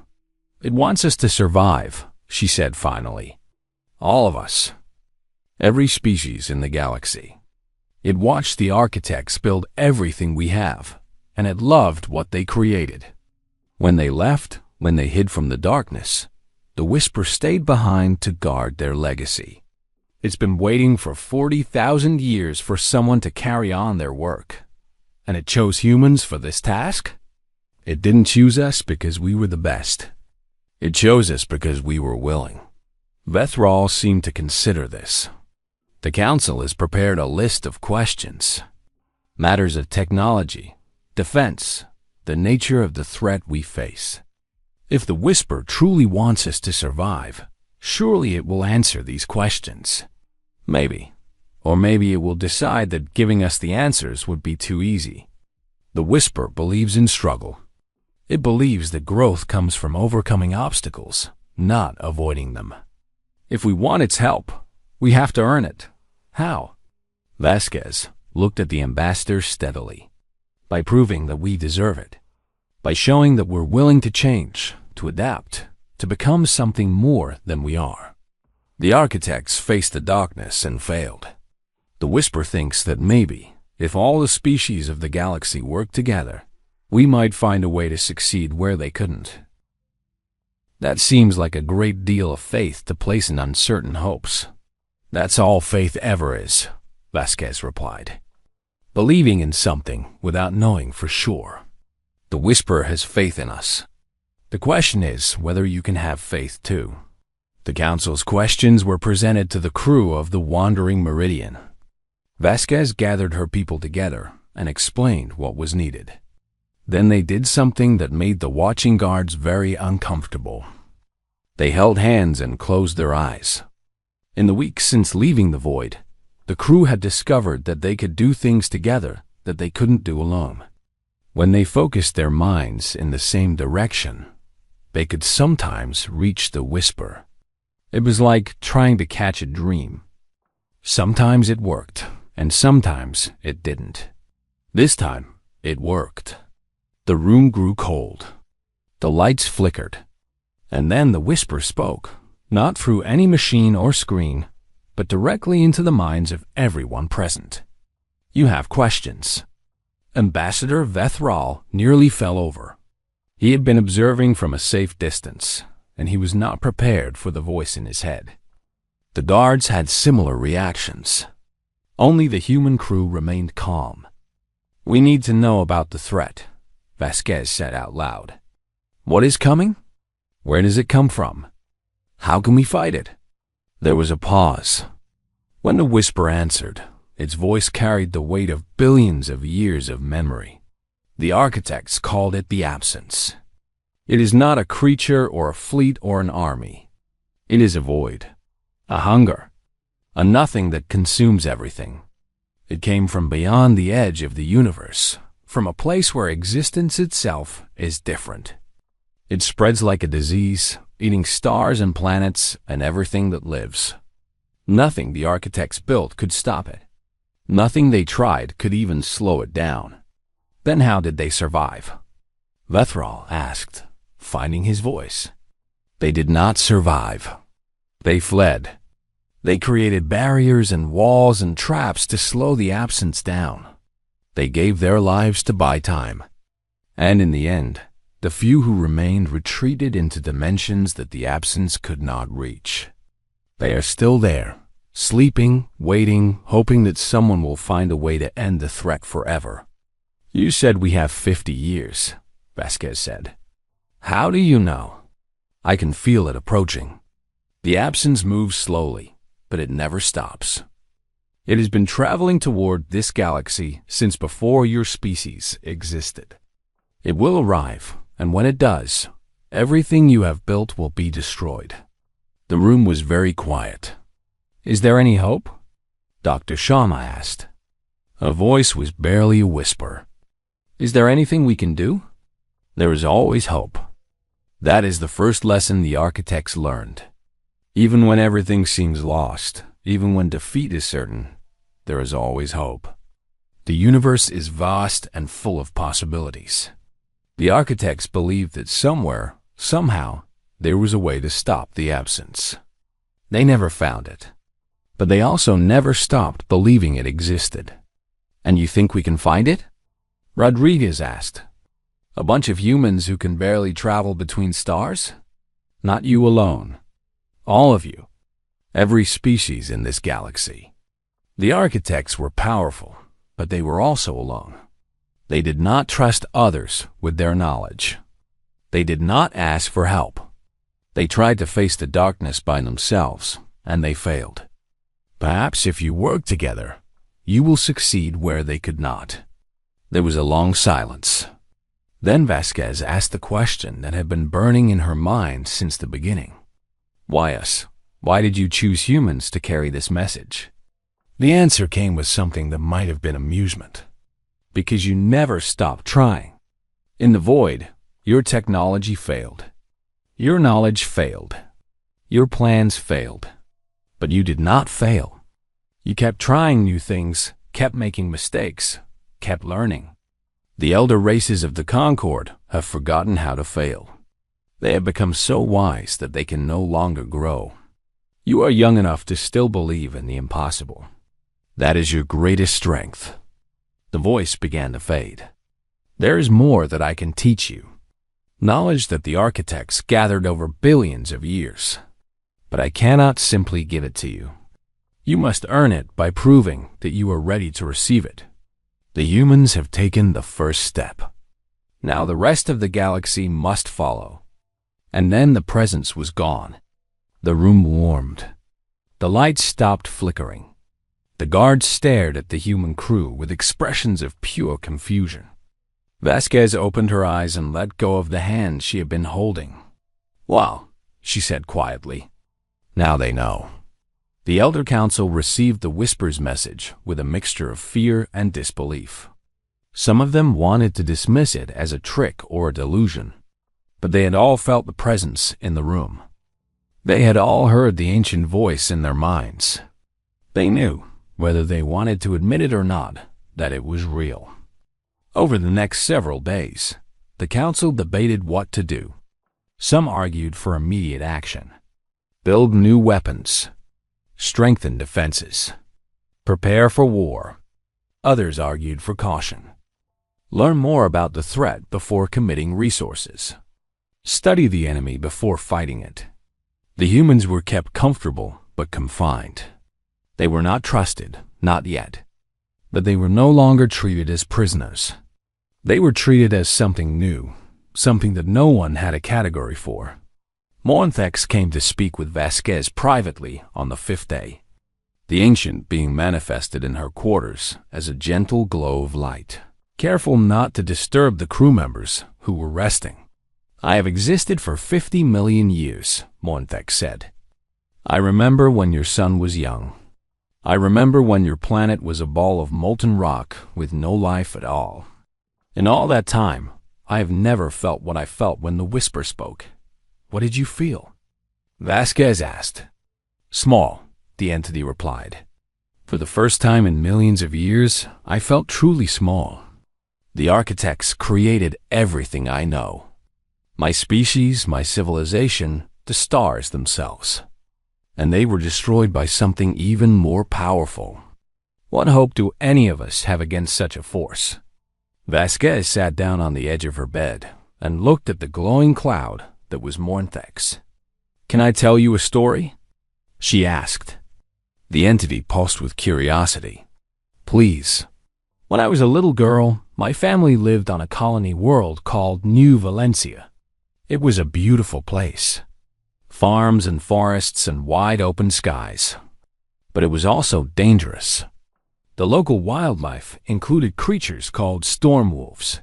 [SPEAKER 1] "It wants us to survive," she said finally. "All of us. Every species in the galaxy. It watched the architects build everything we have, and it loved what they created. When they left, when they hid from the darkness, the Whisper stayed behind to guard their legacy. It's been waiting for 40,000 years for someone to carry on their work. And it chose humans for this task? It didn't choose us because we were the best. It chose us because we were willing." Vethral seemed to consider this. "The Council has prepared a list of questions. Matters of technology, defense, the nature of the threat we face. If the Whisper truly wants us to survive, surely it will answer these questions. Maybe. Or maybe it will decide that giving us the answers would be too easy. The Whisper believes in struggle. It believes that growth comes from overcoming obstacles, not avoiding them. If we want its help, we have to earn it. How?" Vasquez looked at the ambassador steadily. "By proving that we deserve it. By showing that we're willing to change, to adapt, to become something more than we are. The architects faced the darkness and failed. The Whisper thinks that maybe, if all the species of the galaxy work together, we might find a way to succeed where they couldn't." "That seems like a great deal of faith to place in uncertain hopes." "That's all faith ever is," Vasquez replied. believing in something without knowing for sure. The Whisper has faith in us. The question is whether you can have faith too. The council's questions were presented to the crew of the Wandering Meridian. Vasquez gathered her people together and explained what was needed. Then they did something that made the watching guards very uncomfortable. They held hands and closed their eyes. In the weeks since leaving the void, the crew had discovered that they could do things together that they couldn't do alone. When they focused their minds in the same direction, they could sometimes reach the Whisper. It was like trying to catch a dream. Sometimes it worked, and sometimes it didn't. This time, it worked. The room grew cold. The lights flickered. And then the Whisper spoke, not through any machine or screen, but directly into the minds of everyone present. You have questions. Ambassador Vethral nearly fell over. He had been observing from a safe distance, and he was not prepared for the voice in his head. The guards had similar reactions. Only the human crew remained calm. "We need to know about the threat," Vasquez said out loud. "What is coming? Where does it come from? How can we fight it?" There was a pause. When the Whisper answered, its voice carried the weight of billions of years of memory. The architects called it the Absence. It is not a creature or a fleet or an army. It is a void, a hunger, a nothing that consumes everything. It came from beyond the edge of the universe, from a place where existence itself is different. It spreads like a disease, eating stars and planets and everything that lives. Nothing the architects built could stop it. Nothing they tried could even slow it down. Then how did they survive? Vethral asked, finding his voice. They did not survive. They fled. They created barriers and walls and traps to slow the Absence down. They gave their lives to buy time. And in the end, the few who remained retreated into dimensions that the Absence could not reach. They are still there, sleeping, waiting, hoping that someone will find a way to end the threat forever. "You said we have 50 years, Vasquez said. "How do you know?" "I can feel it approaching. The Absence moves slowly, but it never stops. It has been traveling toward this galaxy since before your species existed. It will arrive, and when it does, everything you have built will be destroyed." The room was very quiet. "Is there any hope?" Dr. Sharma asked. Her voice was barely a whisper. "Is there anything we can do?" "There is always hope. That is the first lesson the architects learned. Even when everything seems lost, even when defeat is certain, there is always hope. The universe is vast and full of possibilities. The architects believed that somewhere, somehow, there was a way to stop the Absence. They never found it, but they also never stopped believing it existed. "And you think we can find it?" Rodriguez asked. "A bunch of humans who can barely travel between stars? Not you alone. All of you. Every species in this galaxy." The architects were powerful, but they were also alone. They did not trust others with their knowledge. They did not ask for help. They tried to face the darkness by themselves, and they failed. Perhaps if you work together, you will succeed where they could not. There was a long silence. Then Vasquez asked the question that had been burning in her mind since the beginning. "Why us? Why did you choose humans to carry this message?" The answer came with something that might have been amusement. "Because you never stopped trying. In the void, your technology failed. Your knowledge failed. Your plans failed. But you did not fail. You kept trying new things, kept making mistakes, kept learning. The elder races of the Concord have forgotten how to fail. They have become so wise that they can no longer grow. You are young enough to still believe in the impossible. That is your greatest strength." The voice began to fade. "There is more that I can teach you. Knowledge that the architects gathered over billions of years. But I cannot simply give it to you. You must earn it by proving that you are ready to receive it. The humans have taken the first step. Now the rest of the galaxy must follow. And then the presence was gone. The room warmed. The lights stopped flickering. The guards stared at the human crew with expressions of pure confusion. Vasquez opened her eyes and let go of the hand she had been holding. "Well," she said quietly, "now they know." The Elder Council received the Whisper's message with a mixture of fear and disbelief. Some of them wanted to dismiss it as a trick or a delusion, but they had all felt the presence in the room. They had all heard the ancient voice in their minds. They knew, whether they wanted to admit it or not, that it was real. Over the next several days, the council debated what to do. Some argued for immediate action. Build new weapons. Strengthen defenses. Prepare for war. Others argued for caution. Learn more about the threat before committing resources. Study the enemy before fighting it. The humans were kept comfortable but confined. They were not trusted, not yet. But they were no longer treated as prisoners. They were treated as something new, something that no one had a category for. Moronthex came to speak with Vasquez privately on the 5th day, the ancient being manifested in her quarters as a gentle glow of light, careful not to disturb the crew members who were resting. "I have existed for 50 million years, Moronthex said. I remember when your son was young. I remember when your planet was a ball of molten rock with no life at all. In all that time, I have never felt what I felt when the Whisper spoke. What did you feel?" Vasquez asked. "Small," the entity replied. "For the first time in millions of years, I felt truly small. The architects created everything I know. My species, my civilization, the stars themselves. And they were destroyed by something even more powerful. What hope do any of us have against such a force?" Vasquez sat down on the edge of her bed and looked at the glowing cloud that was Moronthex. "Can I tell you a story?" she asked. The entity pulsed with curiosity. "Please." "When I was a little girl, my family lived on a colony world called New Valencia. It was a beautiful place. Farms and forests and wide open skies. But it was also dangerous. The local wildlife included creatures called storm wolves.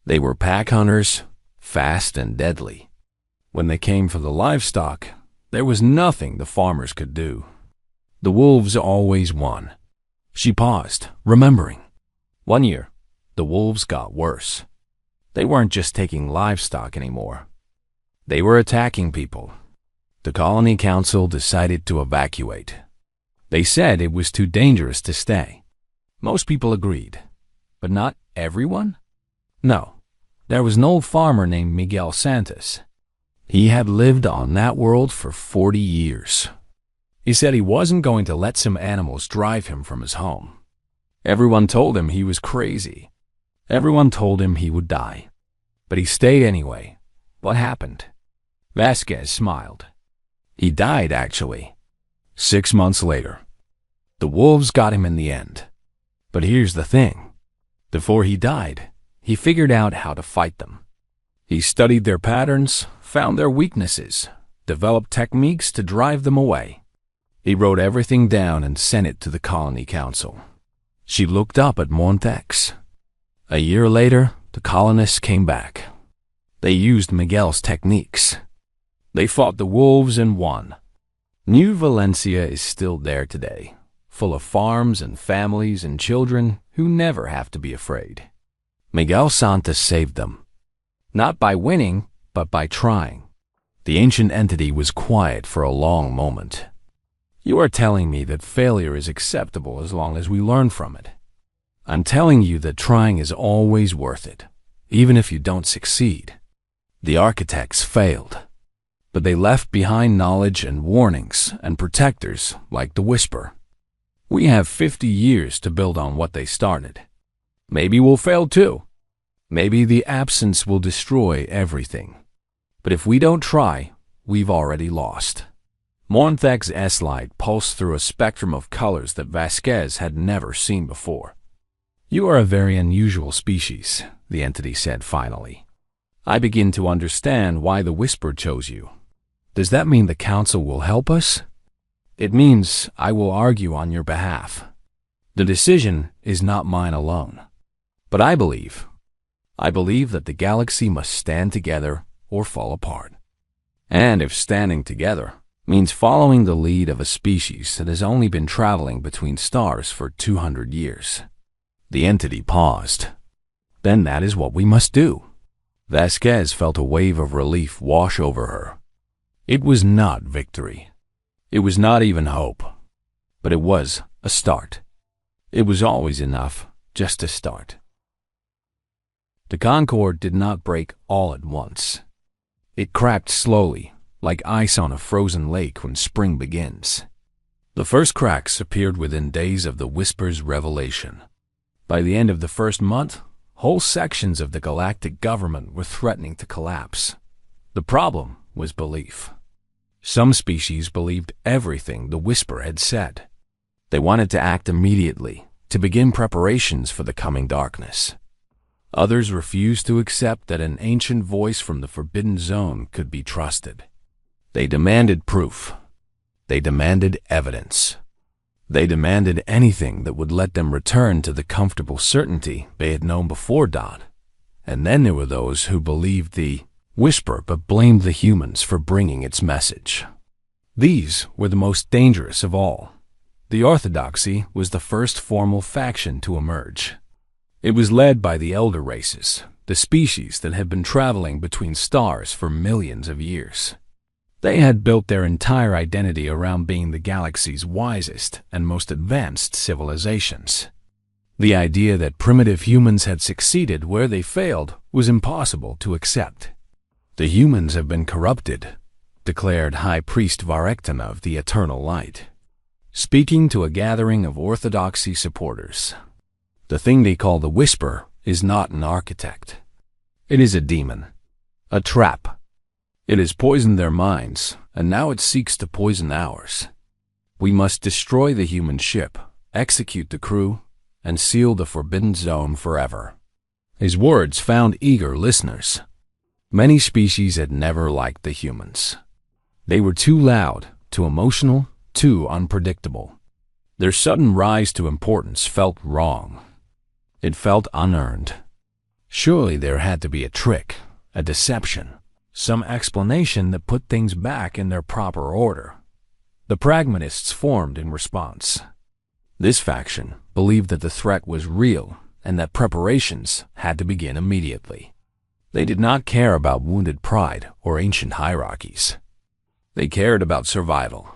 [SPEAKER 1] They were pack hunters, fast and deadly. When they came for the livestock, there was nothing the farmers could do. The wolves always won." She paused, remembering. One year, the wolves got worse. They weren't just taking livestock anymore. They were attacking people. The colony council decided to evacuate. They said it was too dangerous to stay. Most people agreed, but not everyone? No, there was an old farmer named Miguel Santos. He had lived on that world for 40 years. He said he wasn't going to let some animals drive him from his home. Everyone told him he was crazy. Everyone told him he would die. But he stayed anyway. What happened? Vasquez smiled. He died, actually. 6 months later. The wolves got him in the end. But here's the thing. Before he died, he figured out how to fight them. He studied their patterns, found their weaknesses, developed techniques to drive them away. He wrote everything down and sent it to the colony council. She looked up at Moronthex. A year later, the colonists came back. They used Miguel's techniques. They fought the wolves and won. New Valencia is still there today, full of farms and families and children who never have to be afraid. Miguel Santos saved them. Not by winning, but by trying. The ancient entity was quiet for a long moment. "You are telling me that failure is acceptable as long as we learn from it. I'm telling you that trying is always worth it, even if you don't succeed. The architects failed, but they left behind knowledge and warnings and protectors like the Whisper. We have 50 years to build on what they started. Maybe we'll fail too. Maybe the absence will destroy everything. But if we don't try, we've already lost." Moronthex's S-light pulsed through a spectrum of colors that Vasquez had never seen before. "You are a very unusual species," the entity said finally. "I begin to understand why the Whisper chose you. Does that mean the Council will help us?" "It means I will argue on your behalf. The decision is not mine alone. But I believe that the galaxy must stand together or fall apart. And if standing together means following the lead of a species that has only been traveling between stars for 200 years. The entity paused. "Then that is what we must do." Vasquez felt a wave of relief wash over her. It was not victory. It was not even hope. But it was a start. It was always enough just to start. The Concorde did not break all at once. It cracked slowly, like ice on a frozen lake when spring begins. The first cracks appeared within days of the Whisper's revelation. By the end of the first month, whole sections of the galactic government were threatening to collapse. The problem was belief. Some species believed everything the Whisper had said. They wanted to act immediately, to begin preparations for the coming darkness. Others refused to accept that an ancient voice from the Forbidden Zone could be trusted. They demanded proof. They demanded evidence. They demanded anything that would let them return to the comfortable certainty they had known before dawn. And then there were those who believed the Whisper but blamed the humans for bringing its message. These were the most dangerous of all. The Orthodoxy was the first formal faction to emerge. It was led by the elder races, the species that had been traveling between stars for millions of years. They had built their entire identity around being the galaxy's wisest and most advanced civilizations. The idea that primitive humans had succeeded where they failed was impossible to accept. "The humans have been corrupted," declared High Priest Varektina of the Eternal Light, speaking to a gathering of Orthodoxy supporters. "The thing they call the Whisper is not an architect. It is a demon, a trap. It has poisoned their minds, and now it seeks to poison ours. We must destroy the human ship, execute the crew, and seal the Forbidden Zone forever." His words found eager listeners. Many species had never liked the humans. They were too loud, too emotional, too unpredictable. Their sudden rise to importance felt wrong. It felt unearned. Surely there had to be a trick, a deception, some explanation that put things back in their proper order. The pragmatists formed in response. This faction believed that the threat was real and that preparations had to begin immediately. They did not care about wounded pride or ancient hierarchies. They cared about survival.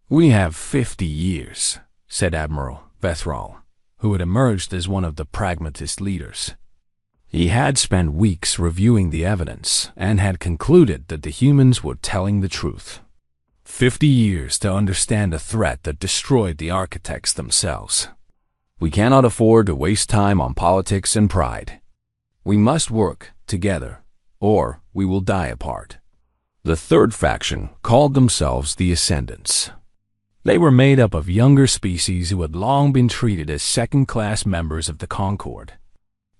[SPEAKER 1] "We have 50 years, said Admiral Vethral, who had emerged as one of the pragmatist leaders. He had spent weeks reviewing the evidence and had concluded that the humans were telling the truth. 50 years to understand a threat that destroyed the architects themselves. We cannot afford to waste time on politics and pride. We must work together, or we will die apart." The third faction called themselves the Ascendants. They were made up of younger species who had long been treated as second-class members of the Concorde.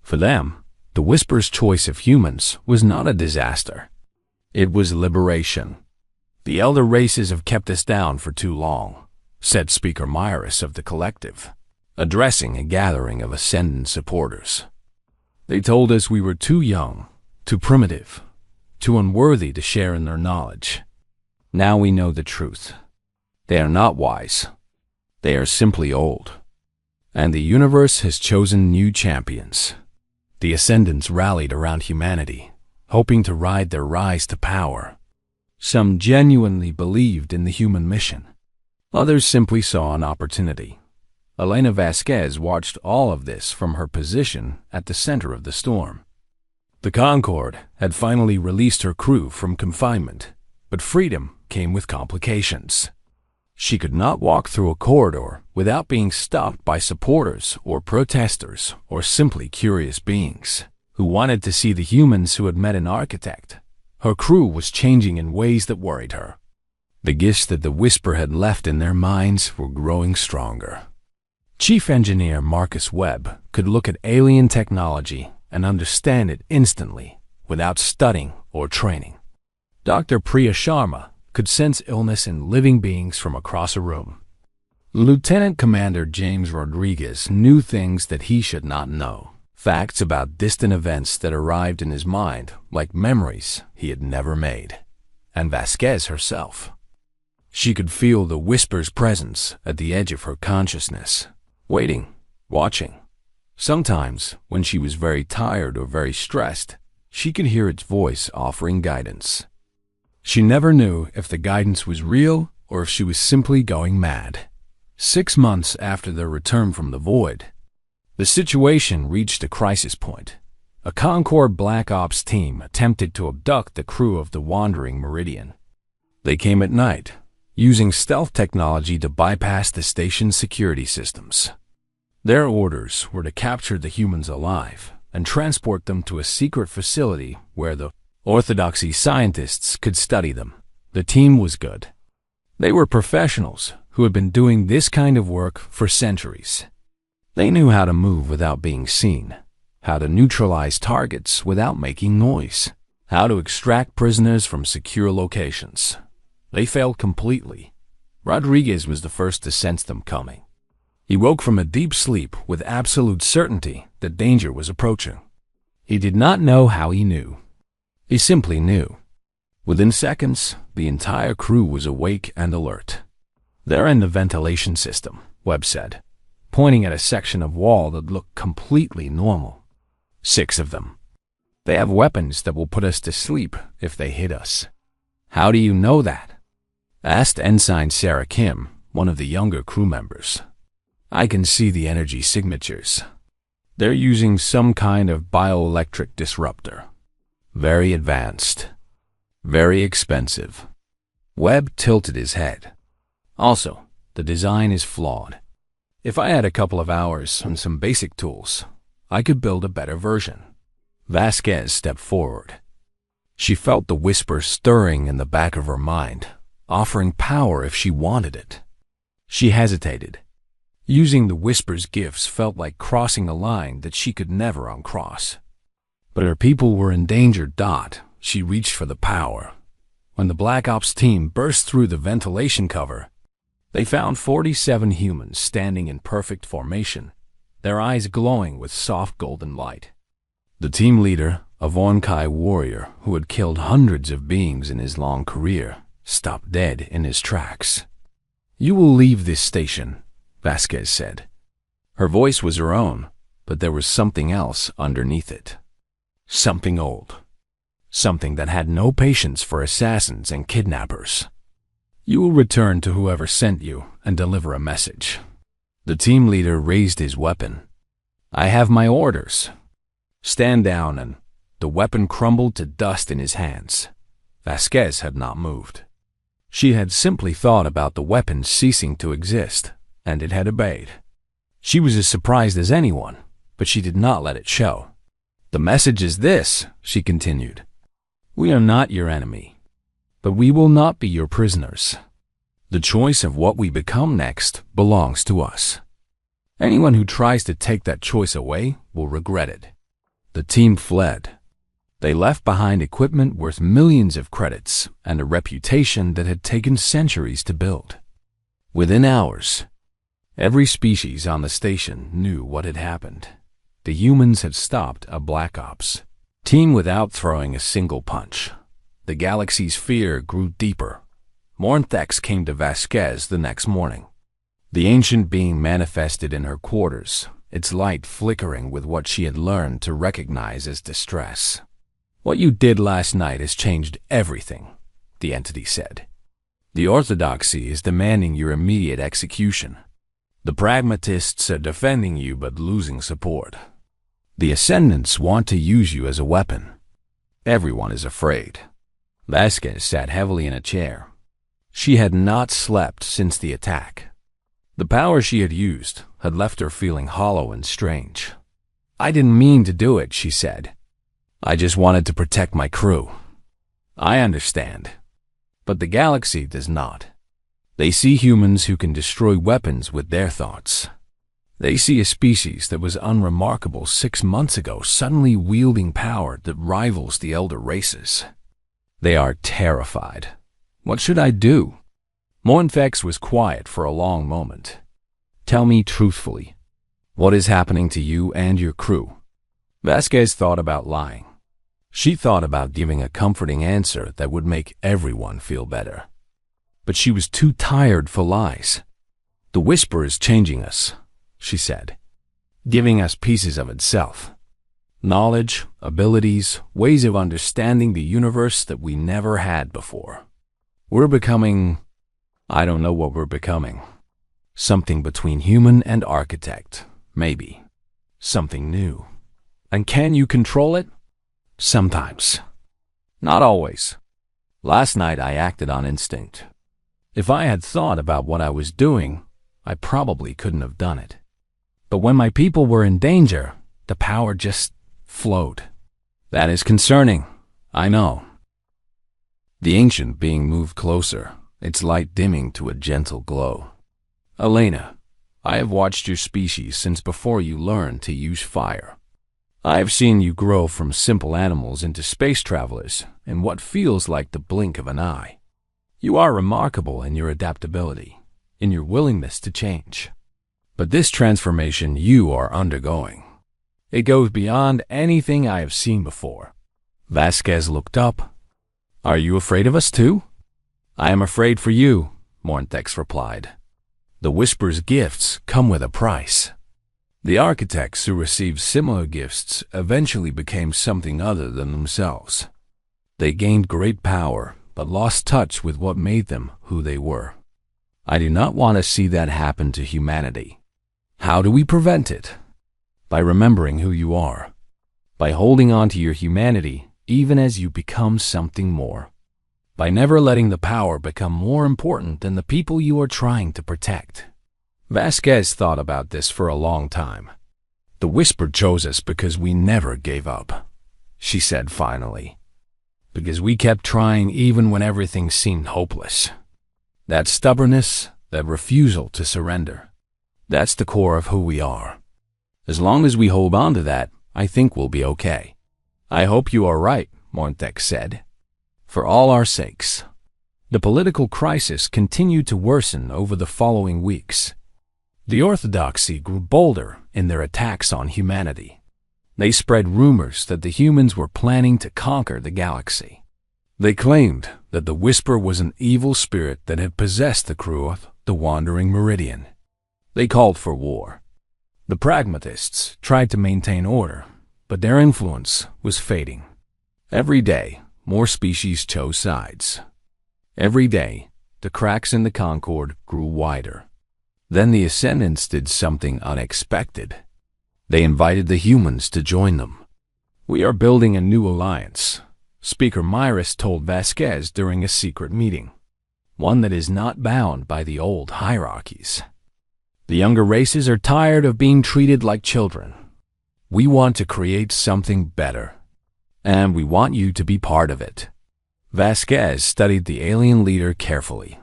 [SPEAKER 1] For them, the Whisper's choice of humans was not a disaster. It was liberation. "The elder races have kept us down for too long," said Speaker Myris of the collective, addressing a gathering of Ascendant supporters. "They told us we were too young, too primitive, too unworthy to share in their knowledge. Now we know the truth. They are not wise. They are simply old. And the universe has chosen new champions." The Ascendants rallied around humanity, hoping to ride their rise to power. Some genuinely believed in the human mission. Others simply saw an opportunity. Elena Vasquez watched all of this from her position at the center of the storm. The Concorde had finally released her crew from confinement, but freedom came with complications. She could not walk through a corridor without being stopped by supporters or protesters or simply curious beings who wanted to see the humans who had met an architect. Her crew was changing in ways that worried her. The gifts that the Whisper had left in their minds were growing stronger. Chief Engineer Marcus Webb could look at alien technology and understand it instantly without studying or training. Dr. Priya Sharma could sense illness in living beings from across a room. Lieutenant Commander James Rodriguez knew things that he should not know, facts about distant events that arrived in his mind like memories he had never made. And Vasquez herself. She could feel the whisper's presence at the edge of her consciousness, waiting, watching. Sometimes, when she was very tired or very stressed, she could hear its voice offering guidance. She never knew if the guidance was real or if she was simply going mad. 6 months after their return from the void, the situation reached a crisis point. A Concord Black Ops team attempted to abduct the crew of the Wandering Meridian. They came at night, using stealth technology to bypass the station's security systems. Their orders were to capture the humans alive and transport them to a secret facility where the Orthodoxy scientists could study them. The team was good. They were professionals who had been doing this kind of work for centuries. They knew how to move without being seen, how to neutralize targets without making noise, how to extract prisoners from secure locations. They failed completely. Rodriguez was the first to sense them coming. He woke from a deep sleep with absolute certainty that danger was approaching. He did not know how he knew. He simply knew. Within seconds, the entire crew was awake and alert. "They're in the ventilation system," Webb said, pointing at a section of wall that looked completely normal. 6 of them. "They have weapons that will put us to sleep if they hit us." "How do you know that?" asked Ensign Sarah Kim, one of the younger crew members. "I can see the energy signatures. They're using some kind of bioelectric disruptor. Very advanced. Very expensive." Webb tilted his head. "Also, the design is flawed. If I had a couple of hours and some basic tools, I could build a better version." Vasquez stepped forward. She felt the whisper stirring in the back of her mind, offering power if she wanted it. She hesitated. Using the whisper's gifts felt like crossing a line that she could never uncross. But her people were in danger. She reached for the power. When the Black Ops team burst through the ventilation cover, they found 47 humans standing in perfect formation, their eyes glowing with soft golden light. The team leader, a Vonkai warrior who had killed hundreds of beings in his long career, stopped dead in his tracks. "You will leave this station," Vasquez said. Her voice was her own, but there was something else underneath it. Something old. Something that had no patience for assassins and kidnappers. "You will return to whoever sent you and deliver a message." The team leader raised his weapon. "I have my orders. Stand down," and the weapon crumbled to dust in his hands. Vasquez had not moved. She had simply thought about the weapon ceasing to exist, and it had obeyed. She was as surprised as anyone, but she did not let it show. "The message is this," she continued. "We are not your enemy, but we will not be your prisoners. The choice of what we become next belongs to us. Anyone who tries to take that choice away will regret it." The team fled. They left behind equipment worth millions of credits and a reputation that had taken centuries to build. Within hours, every species on the station knew what had happened. The humans had stopped a Black Ops team without throwing a single punch. The galaxy's fear grew deeper. More threats came to Vasquez the next morning. The ancient being manifested in her quarters, its light flickering with what she had learned to recognize as distress. "What you did last night has changed everything," the entity said. "The Orthodoxy is demanding your immediate execution. The Pragmatists are defending you but losing support. The Ascendants want to use you as a weapon. Everyone is afraid." Vasquez sat heavily in a chair. She had not slept since the attack. The power she had used had left her feeling hollow and strange. "I didn't mean to do it," she said. "I just wanted to protect my crew." "I understand. But the galaxy does not. They see humans who can destroy weapons with their thoughts. They see a species that was unremarkable 6 months ago suddenly wielding power that rivals the elder races. They are terrified. What should I do? Mointhex was quiet for a long moment. Tell me truthfully, what is happening to you and your crew? Vasquez thought about lying. She thought about giving a comforting answer that would make everyone feel better. But she was too tired for lies. The whisper is changing us, she said, giving us pieces of itself. Knowledge, abilities, ways of understanding the universe that we never had before. We're becoming, I don't know what we're becoming. Something between human and architect, maybe. Something new. And can you control it? Sometimes. Not always. Last night I acted on instinct. If I had thought about what I was doing, I probably couldn't have done it. But when my people were in danger, the power just flowed. That is concerning, I know. The ancient being moved closer, its light dimming to a gentle glow. Elena, I have watched your species since before you learned to use fire. I have seen you grow from simple animals into space travelers in what feels like the blink of an eye. You are remarkable in your adaptability, in your willingness to change. But this transformation you are undergoing, it goes beyond anything I have seen before. Vasquez looked up. Are you afraid of us too? I am afraid for you, Mointhex replied. The Whisper's gifts come with a price. The architects who received similar gifts eventually became something other than themselves. They gained great power, but lost touch with what made them who they were. I do not want to see that happen to humanity. How do we prevent it? By remembering who you are. By holding on to your humanity even as you become something more. By never letting the power become more important than the people you are trying to protect. Vasquez thought about this for a long time. The Whisper chose us because we never gave up, she said finally. Because we kept trying even when everything seemed hopeless. That stubbornness, that refusal to surrender, that's the core of who we are. As long as we hold on to that, I think we'll be okay. I hope you are right, Mointhex said. For all our sakes. The political crisis continued to worsen over the following weeks. The Orthodoxy grew bolder in their attacks on humanity. They spread rumors that the humans were planning to conquer the galaxy. They claimed that the Whisper was an evil spirit that had possessed the crew of the Wandering Meridian. They called for war. The Pragmatists tried to maintain order, but their influence was fading. Every day, more species chose sides. Every day, the cracks in the concord grew wider. Then the Ascendants did something unexpected. They invited the humans to join them. We are building a new alliance, Speaker Myris told Vasquez during a secret meeting. One that is not bound by the old hierarchies. The younger races are tired of being treated like children. We want to create something better. And we want you to be part of it. Vasquez studied the alien leader carefully.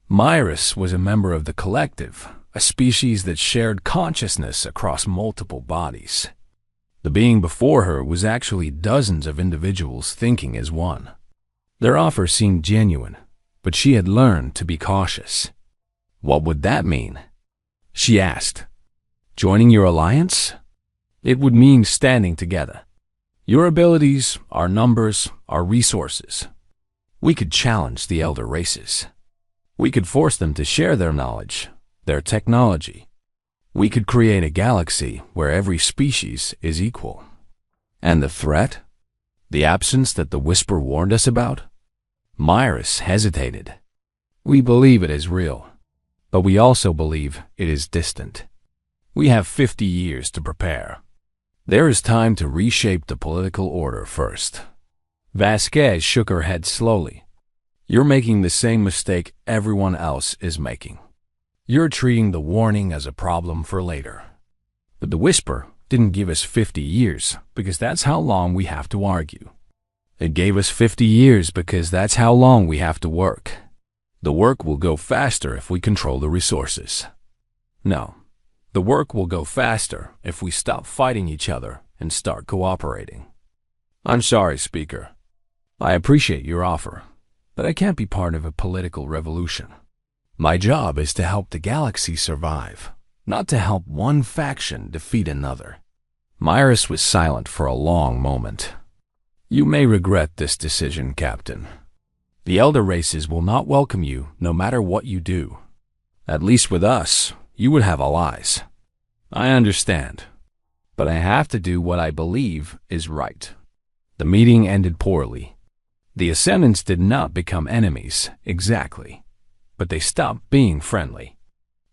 [SPEAKER 1] Myris was a member of the Collective, a species that shared consciousness across multiple bodies. The being before her was actually dozens of individuals thinking as one. Their offer seemed genuine, but she had learned to be cautious. What would that mean? She asked. Joining your alliance? It would mean standing together. Your abilities, our numbers, our resources. We could challenge the elder races. We could force them to share their knowledge, their technology. We could create a galaxy where every species is equal. And the threat? The absence that the Whisper warned us about? Myris hesitated. We believe it is real, but we also believe it is distant. We have 50 years to prepare. There is time to reshape the political order first. Vasquez shook her head slowly. You're making the same mistake everyone else is making. You're treating the warning as a problem for later. But the Whisper didn't give us 50 years because that's how long we have to argue. It gave us 50 years because that's how long we have to work. The work will go faster if we control the resources. No, The work will go faster if we stop fighting each other and start cooperating. I'm sorry, Speaker. I appreciate your offer, but I can't be part of a political revolution. My job is to help the galaxy survive, not to help one faction defeat another. Myris was silent for a long moment. You may regret this decision, Captain. The elder races will not welcome you no matter what you do. At least with us, you would have allies. I understand, but I have to do what I believe is right. The meeting ended poorly. The Ascendants did not become enemies, exactly, but they stopped being friendly.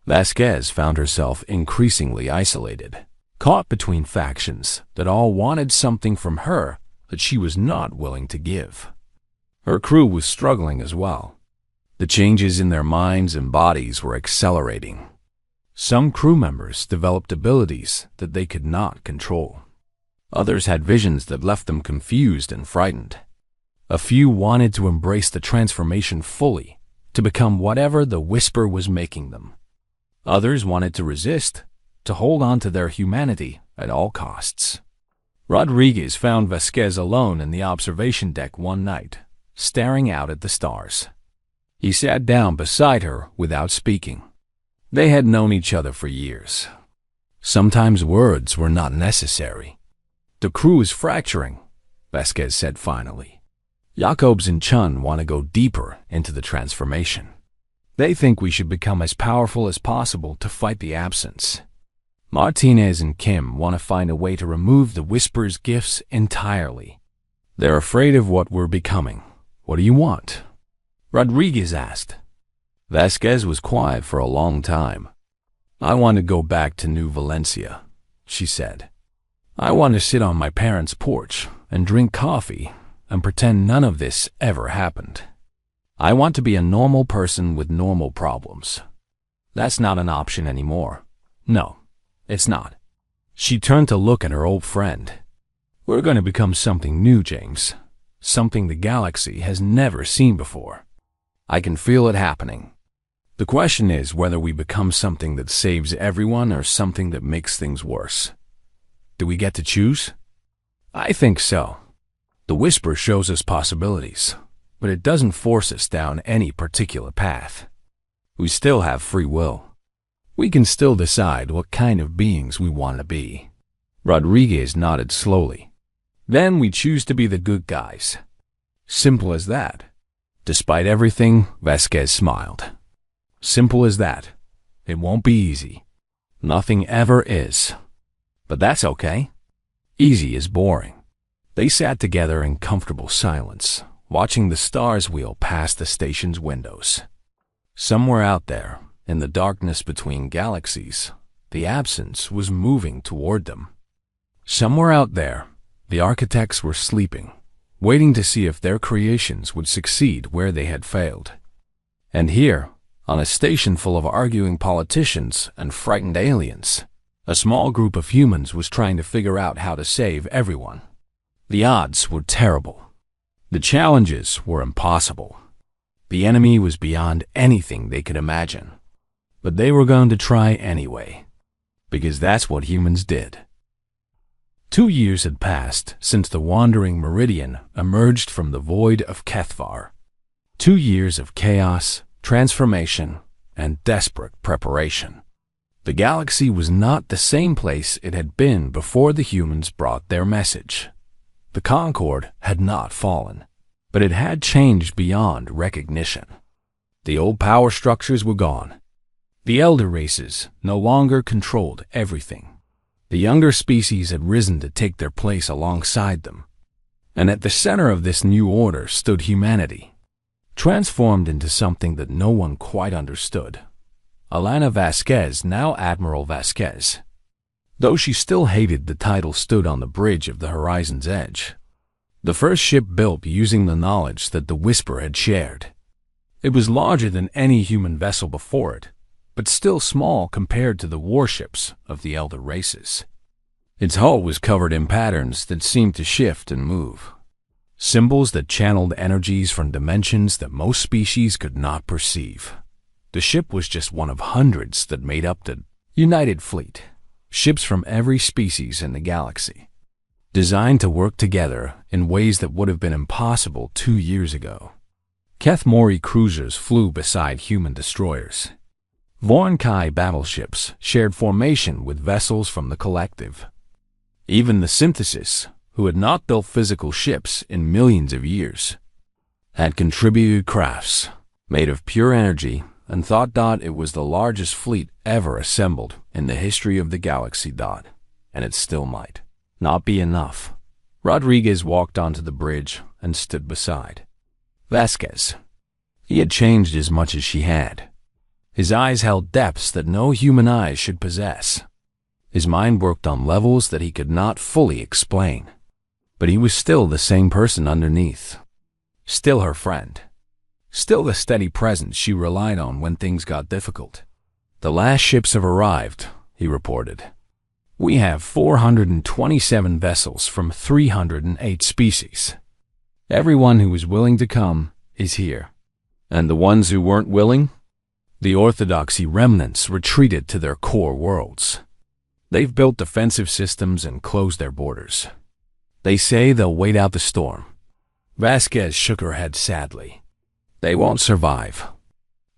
[SPEAKER 1] Vasquez found herself increasingly isolated, caught between factions that all wanted something from her that she was not willing to give. Her crew was struggling as well. The changes in their minds and bodies were accelerating. Some crew members developed abilities that they could not control. Others had visions that left them confused and frightened. A few wanted to embrace the transformation fully, to become whatever the Whisper was making them. Others wanted to resist, to hold on to their humanity at all costs. Rodriguez found Vasquez alone in the observation deck one night, staring out at the stars. He sat down beside her without speaking. They had known each other for years. Sometimes words were not necessary. The crew is fracturing, Vasquez said finally. Jacobs and Chun want to go deeper into the transformation. They think we should become as powerful as possible to fight the absence. Martinez and Kim want to find a way to remove the Whisper's gifts entirely. They're afraid of what we're becoming. What do you want? Rodriguez asked. Vasquez was quiet for a long time. I want to go back to New Valencia, she said. I want to sit on my parents' porch and drink coffee and pretend none of this ever happened. I want to be a normal person with normal problems. That's not an option anymore. No, it's not. She turned to look at her old friend. We're going to become something new, James. Something the galaxy has never seen before. I can feel it happening. The question is whether we become something that saves everyone or something that makes things worse. Do we get to choose? I think so. The Whisper shows us possibilities, but it doesn't force us down any particular path. We still have free will. We can still decide what kind of beings we want to be. Rodriguez nodded slowly. Then we choose to be the good guys. Simple as that. Despite everything, Vasquez smiled. Simple as that. It won't be easy. Nothing ever is. But that's okay. Easy is boring. They sat together in comfortable silence, watching the stars wheel past the station's windows. Somewhere out there, in the darkness between galaxies, the absence was moving toward them. Somewhere out there, the architects were sleeping, waiting to see if their creations would succeed where they had failed. And here, on a station full of arguing politicians and frightened aliens, a small group of humans was trying to figure out how to save everyone. The odds were terrible. The challenges were impossible. The enemy was beyond anything they could imagine. But they were going to try anyway, because that's what humans did. 2 years had passed since the wandering Meridian emerged from the void of Kethvar. 2 years of chaos, transformation, and desperate preparation. The galaxy was not the same place it had been before the humans brought their message. The Concord had not fallen, but it had changed beyond recognition. The old power structures were gone. The elder races no longer controlled everything. The younger species had risen to take their place alongside them. And at the center of this new order stood humanity, transformed into something that no one quite understood. Alana Vasquez, now Admiral Vasquez. Though she still hated the title, stood on the bridge of the horizon's edge. The first ship built using the knowledge that the Whisper had shared. It was larger than any human vessel before it, but still small compared to the warships of the elder races. Its hull was covered in patterns that seemed to shift and move. Symbols that channeled energies from dimensions that most species could not perceive. The ship was just one of hundreds that made up the United Fleet. Ships from every species in the galaxy, designed to work together in ways that would have been impossible 2 years ago. Kethmori cruisers flew beside human destroyers. Voronkai battleships shared formation with vessels from the collective. Even the Synthesis, who had not built physical ships in millions of years, had contributed crafts made of pure energy and thought it was the largest fleet ever assembled in the history of the galaxy. And it still might not be enough. Rodriguez walked onto the bridge and stood beside Vasquez. He had changed as much as she had. His eyes held depths that no human eyes should possess. His mind worked on levels that he could not fully explain. But he was still the same person underneath. Still her friend. Still the steady presence she relied on when things got difficult. "The last ships have arrived," he reported. "We have 427 vessels from 308 species. Everyone who is willing to come is here. And the ones who weren't willing? The Orthodoxy remnants retreated to their core worlds. They've built defensive systems and closed their borders. They say they'll wait out the storm." Vasquez shook her head sadly. "They won't survive.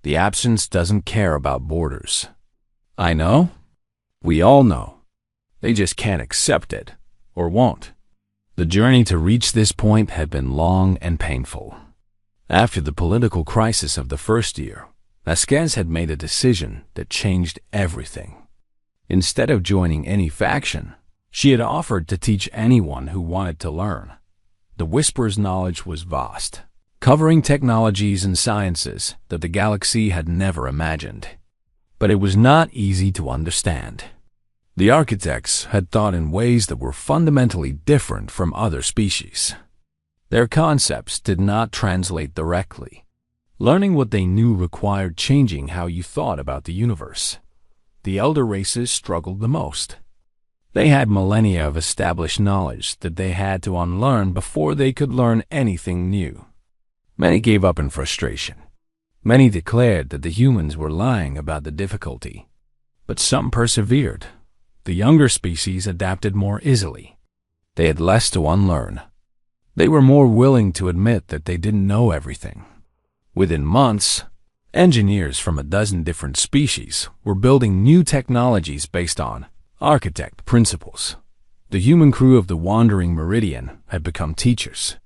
[SPEAKER 1] The absence doesn't care about borders." "I know. We all know. They just can't accept it, or won't." The journey to reach this point had been long and painful. After the political crisis of the first year, Vasquez had made a decision that changed everything. Instead of joining any faction, she had offered to teach anyone who wanted to learn. The Whisper's knowledge was vast, covering technologies and sciences that the galaxy had never imagined. But it was not easy to understand. The architects had thought in ways that were fundamentally different from other species. Their concepts did not translate directly. Learning what they knew required changing how you thought about the universe. The elder races struggled the most. They had millennia of established knowledge that they had to unlearn before they could learn anything new. Many gave up in frustration. Many declared that the humans were lying about the difficulty. But some persevered. The younger species adapted more easily. They had less to unlearn. They were more willing to admit that they didn't know everything. Within months, engineers from a dozen different species were building new technologies based on architect principles. The human crew of the Wandering Meridian had become teachers.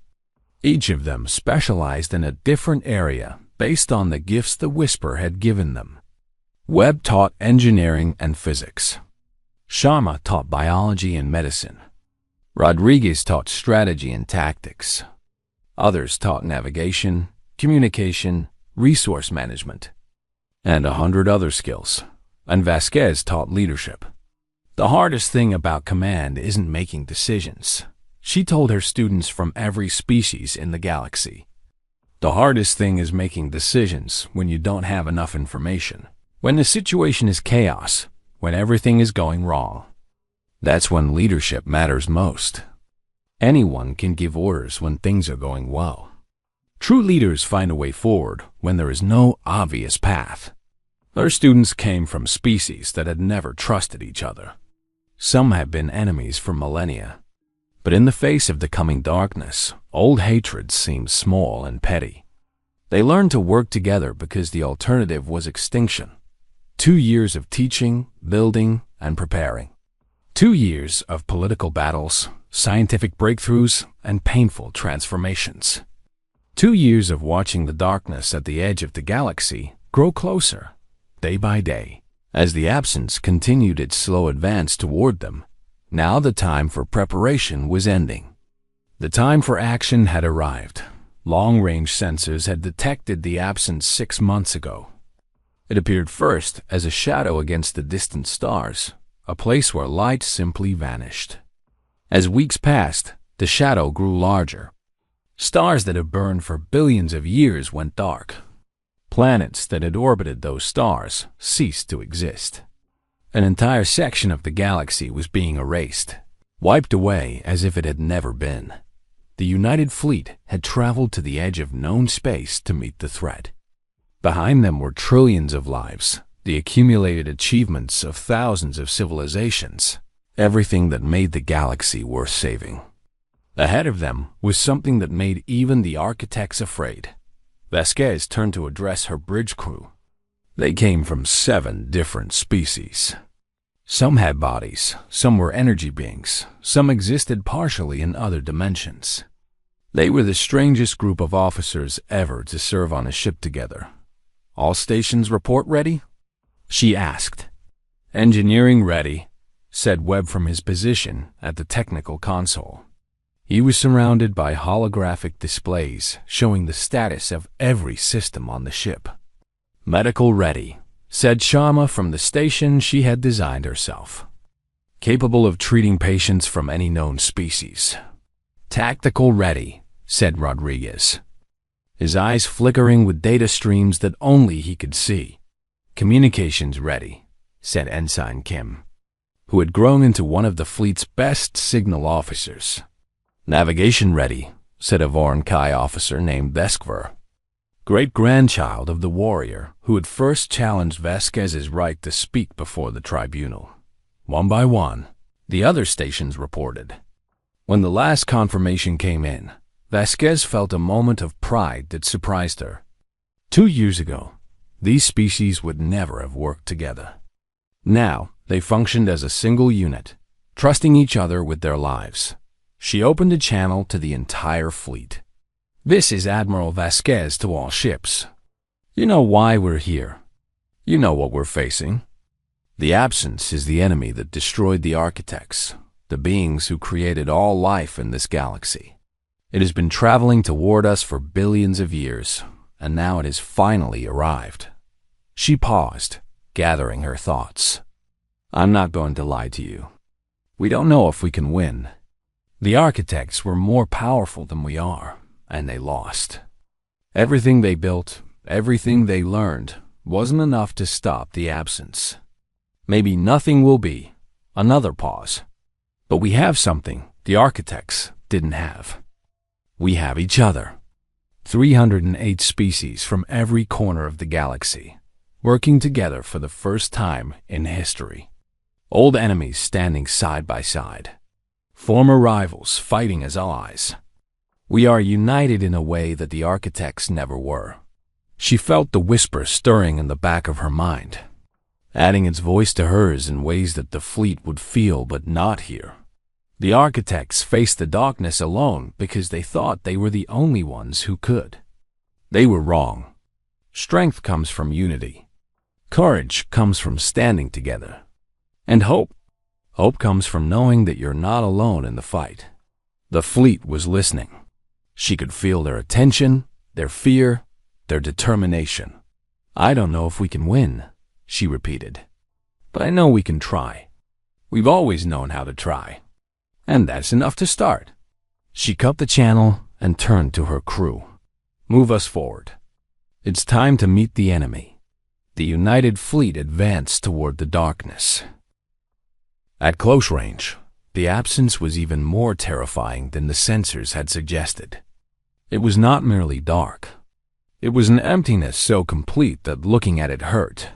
[SPEAKER 1] Each of them specialized in a different area based on the gifts the Whisper had given them. Webb taught engineering and physics. Sharma taught biology and medicine. Rodriguez taught strategy and tactics. Others taught navigation, communication, resource management, and 100 other skills. And Vasquez taught leadership. "The hardest thing about command isn't making decisions," she told her students from every species in the galaxy. "The hardest thing is making decisions when you don't have enough information. When the situation is chaos, when everything is going wrong. That's when leadership matters most. Anyone can give orders when things are going well. True leaders find a way forward when there is no obvious path." Her students came from species that had never trusted each other. Some had been enemies for millennia. But in the face of the coming darkness, old hatreds seemed small and petty. They learned to work together because the alternative was extinction. 2 years of teaching, building, and preparing. 2 years of political battles, scientific breakthroughs, and painful transformations. 2 years of watching the darkness at the edge of the galaxy grow closer, day by day, as the absence continued its slow advance toward them. Now the time for preparation was ending. The time for action had arrived. Long-range sensors had detected the absence 6 months ago. It appeared first as a shadow against the distant stars, a place where light simply vanished. As weeks passed, the shadow grew larger. Stars that had burned for billions of years went dark. Planets that had orbited those stars ceased to exist. An entire section of the galaxy was being erased, wiped away as if it had never been. The United Fleet had traveled to the edge of known space to meet the threat. Behind them were trillions of lives, the accumulated achievements of thousands of civilizations, everything that made the galaxy worth saving. Ahead of them was something that made even the architects afraid. Vasquez turned to address her bridge crew. They came from 7 different species. Some had bodies, some were energy beings, some existed partially in other dimensions. They were the strangest group of officers ever to serve on a ship together. "All stations report ready?" she asked. "Engineering ready," said Webb from his position at the technical console. He was surrounded by holographic displays showing the status of every system on the ship. "Medical ready," said Sharma from the station she had designed herself. "Capable of treating patients from any known species." "Tactical ready," said Rodriguez, his eyes flickering with data streams that only he could see. "Communications ready," said Ensign Kim, who had grown into one of the fleet's best signal officers. "Navigation ready," said a Voronkai officer named Veskver, great-grandchild of the warrior who had first challenged Vasquez's right to speak before the tribunal. One by one, the other stations reported. When the last confirmation came in, Vasquez felt a moment of pride that surprised her. 2 years ago, these species would never have worked together. Now, they functioned as a single unit, trusting each other with their lives. She opened a channel to the entire fleet. "This is Admiral Vasquez to all ships. You know why we're here. You know what we're facing. The absence is the enemy that destroyed the architects, the beings who created all life in this galaxy. It has been traveling toward us for billions of years, and now it has finally arrived." She paused, gathering her thoughts. "I'm not going to lie to you. We don't know if we can win. The architects were more powerful than we are, and they lost. Everything they built, everything they learned, wasn't enough to stop the absence. Maybe nothing will be." Another pause. "But we have something the architects didn't have. We have each other. 308 species from every corner of the galaxy, working together for the first time in history. Old enemies standing side by side. Former rivals fighting as allies. We are united in a way that the architects never were." She felt the whisper stirring in the back of her mind, adding its voice to hers in ways that the fleet would feel but not hear. The architects faced the darkness alone because they thought they were the only ones who could. They were wrong. Strength comes from unity. Courage comes from standing together. And hope. Hope comes from knowing that you're not alone in the fight. The fleet was listening. She could feel their attention, their fear, their determination. "I don't know if we can win," she repeated. "But I know we can try. We've always known how to try. And that's enough to start." She cut the channel and turned to her crew. "Move us forward. It's time to meet the enemy." The united fleet advanced toward the darkness. At close range, the absence was even more terrifying than the sensors had suggested. It was not merely dark. It was an emptiness so complete that looking at it hurt.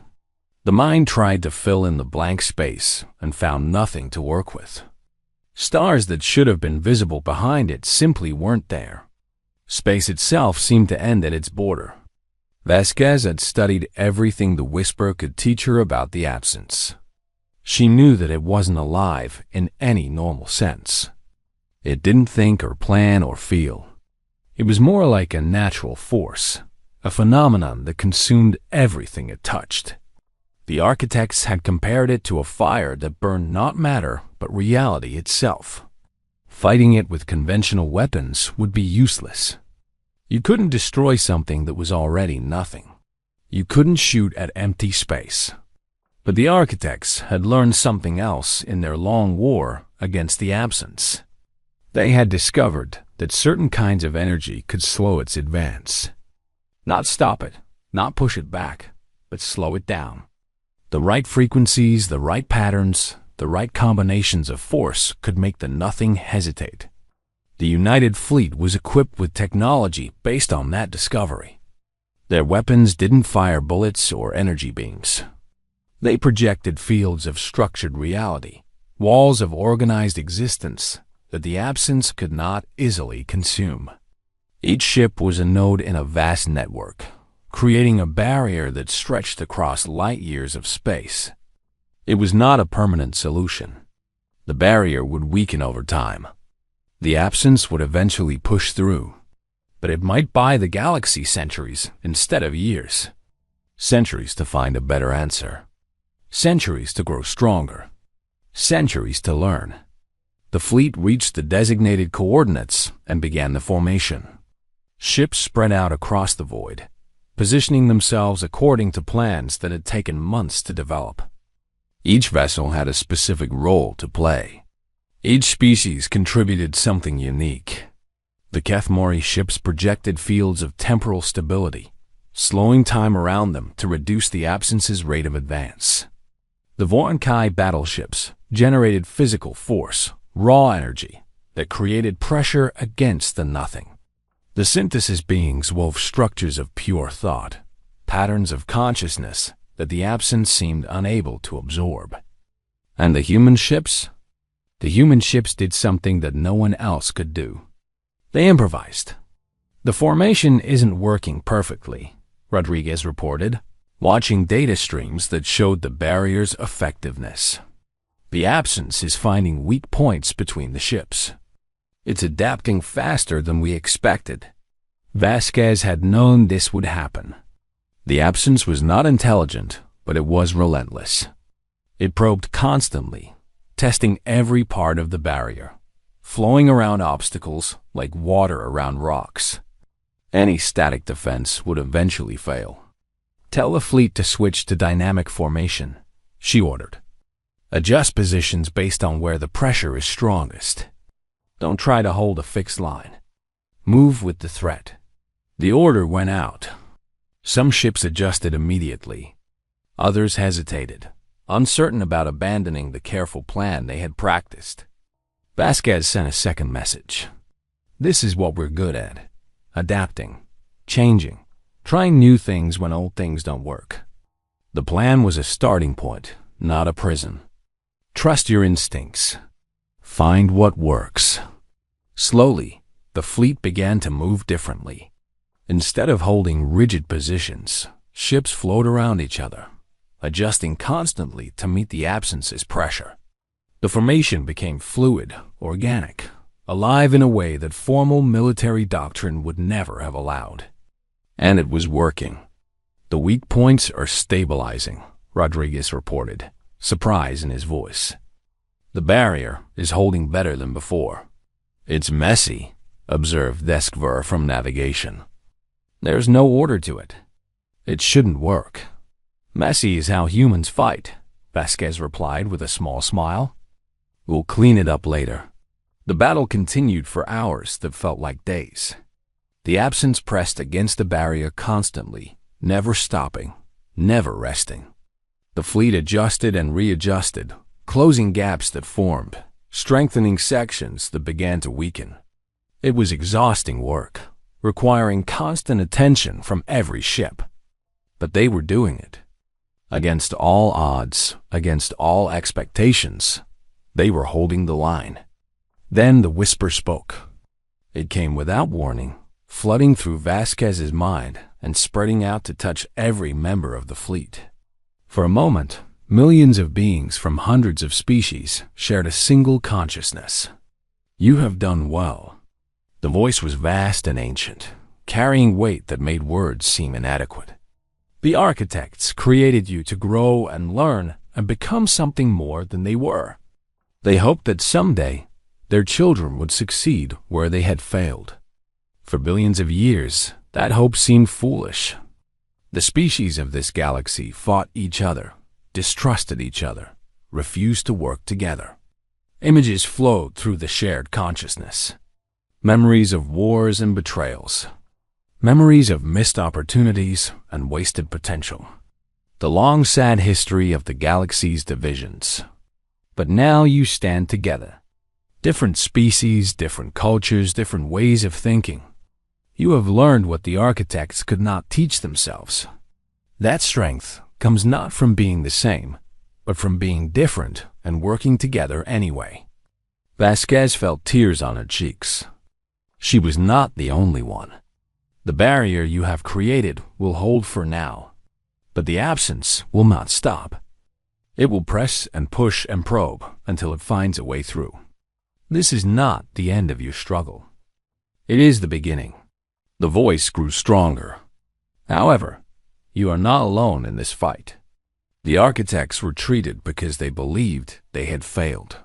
[SPEAKER 1] The mind tried to fill in the blank space and found nothing to work with. Stars that should have been visible behind it simply weren't there. Space itself seemed to end at its border. Vasquez had studied everything the whisper could teach her about the absence. She knew that it wasn't alive in any normal sense. It didn't think or plan or feel. It was more like a natural force, a phenomenon that consumed everything it touched. The architects had compared it to a fire that burned not matter but reality itself. Fighting it with conventional weapons would be useless. You couldn't destroy something that was already nothing. You couldn't shoot at empty space. But the architects had learned something else in their long war against the absence. They had discovered that certain kinds of energy could slow its advance. Not stop it, not push it back, but slow it down. The right frequencies, the right patterns, the right combinations of force could make the nothing hesitate. The United Fleet was equipped with technology based on that discovery. Their weapons didn't fire bullets or energy beams. They projected fields of structured reality, walls of organized existence that the absence could not easily consume. Each ship was a node in a vast network, creating a barrier that stretched across light years of space. It was not a permanent solution. The barrier would weaken over time. The absence would eventually push through, but it might buy the galaxy centuries instead of years. Centuries to find a better answer. Centuries to grow stronger. Centuries to learn. The fleet reached the designated coordinates and began the formation. Ships spread out across the void, positioning themselves according to plans that had taken months to develop. Each vessel had a specific role to play. Each species contributed something unique. The Kethmori ships projected fields of temporal stability, slowing time around them to reduce the absence's rate of advance. The Voronkai battleships generated physical force, raw energy, that created pressure against the nothing. The synthesis beings wove structures of pure thought, patterns of consciousness that the absence seemed unable to absorb. And the human ships? The human ships did something that no one else could do. They improvised. The formation isn't working perfectly, Rodriguez reported, watching data streams that showed the barrier's effectiveness. The absence is finding weak points between the ships. It's adapting faster than we expected. Vasquez had known this would happen. The absence was not intelligent, but it was relentless. It probed constantly, testing every part of the barrier, flowing around obstacles like water around rocks. Any static defense would eventually fail. "Tell the fleet to switch to dynamic formation," she ordered. "Adjust positions based on where the pressure is strongest. Don't try to hold a fixed line. Move with the threat." The order went out. Some ships adjusted immediately. Others hesitated, uncertain about abandoning the careful plan they had practiced. Vasquez sent a second message. "This is what we're good at. Adapting, changing, trying new things when old things don't work." The plan was a starting point, not a prison. Trust your instincts. Find what works. Slowly, the fleet began to move differently. Instead of holding rigid positions, ships flowed around each other, adjusting constantly to meet the absence's pressure. The formation became fluid, organic, alive in a way that formal military doctrine would never have allowed. And it was working. "The weak points are stabilizing," Rodriguez reported, surprise in his voice. "The barrier is holding better than before." "It's messy," observed Deskver from navigation. "There's no order to it. It shouldn't work." "Messy is how humans fight," Vasquez replied with a small smile. "We'll clean it up later." The battle continued for hours that felt like days. The absence pressed against the barrier constantly, never stopping, never resting. The fleet adjusted and readjusted, closing gaps that formed, strengthening sections that began to weaken. It was exhausting work, requiring constant attention from every ship. But they were doing it. Against all odds, against all expectations, they were holding the line. Then the whisper spoke. It came without warning, flooding through Vasquez's mind and spreading out to touch every member of the fleet. For a moment, millions of beings from hundreds of species shared a single consciousness. "You have done well." The voice was vast and ancient, carrying weight that made words seem inadequate. "The architects created you to grow and learn and become something more than they were. They hoped that someday their children would succeed where they had failed. For billions of years, that hope seemed foolish. The species of this galaxy fought each other, distrusted each other, refused to work together. Images flowed through the shared consciousness. Memories of wars and betrayals. Memories of missed opportunities and wasted potential. The long, sad history of the galaxy's divisions. But now you stand together. Different species, different cultures, different ways of thinking. You have learned what the architects could not teach themselves. That strength comes not from being the same, but from being different and working together anyway. Vasquez felt tears on her cheeks. She was not the only one. The barrier you have created will hold for now, but the absence will not stop. It will press and push and probe until it finds a way through. This is not the end of your struggle. It is the beginning. The voice grew stronger. However, you are not alone in this fight. The architects retreated because they believed they had failed.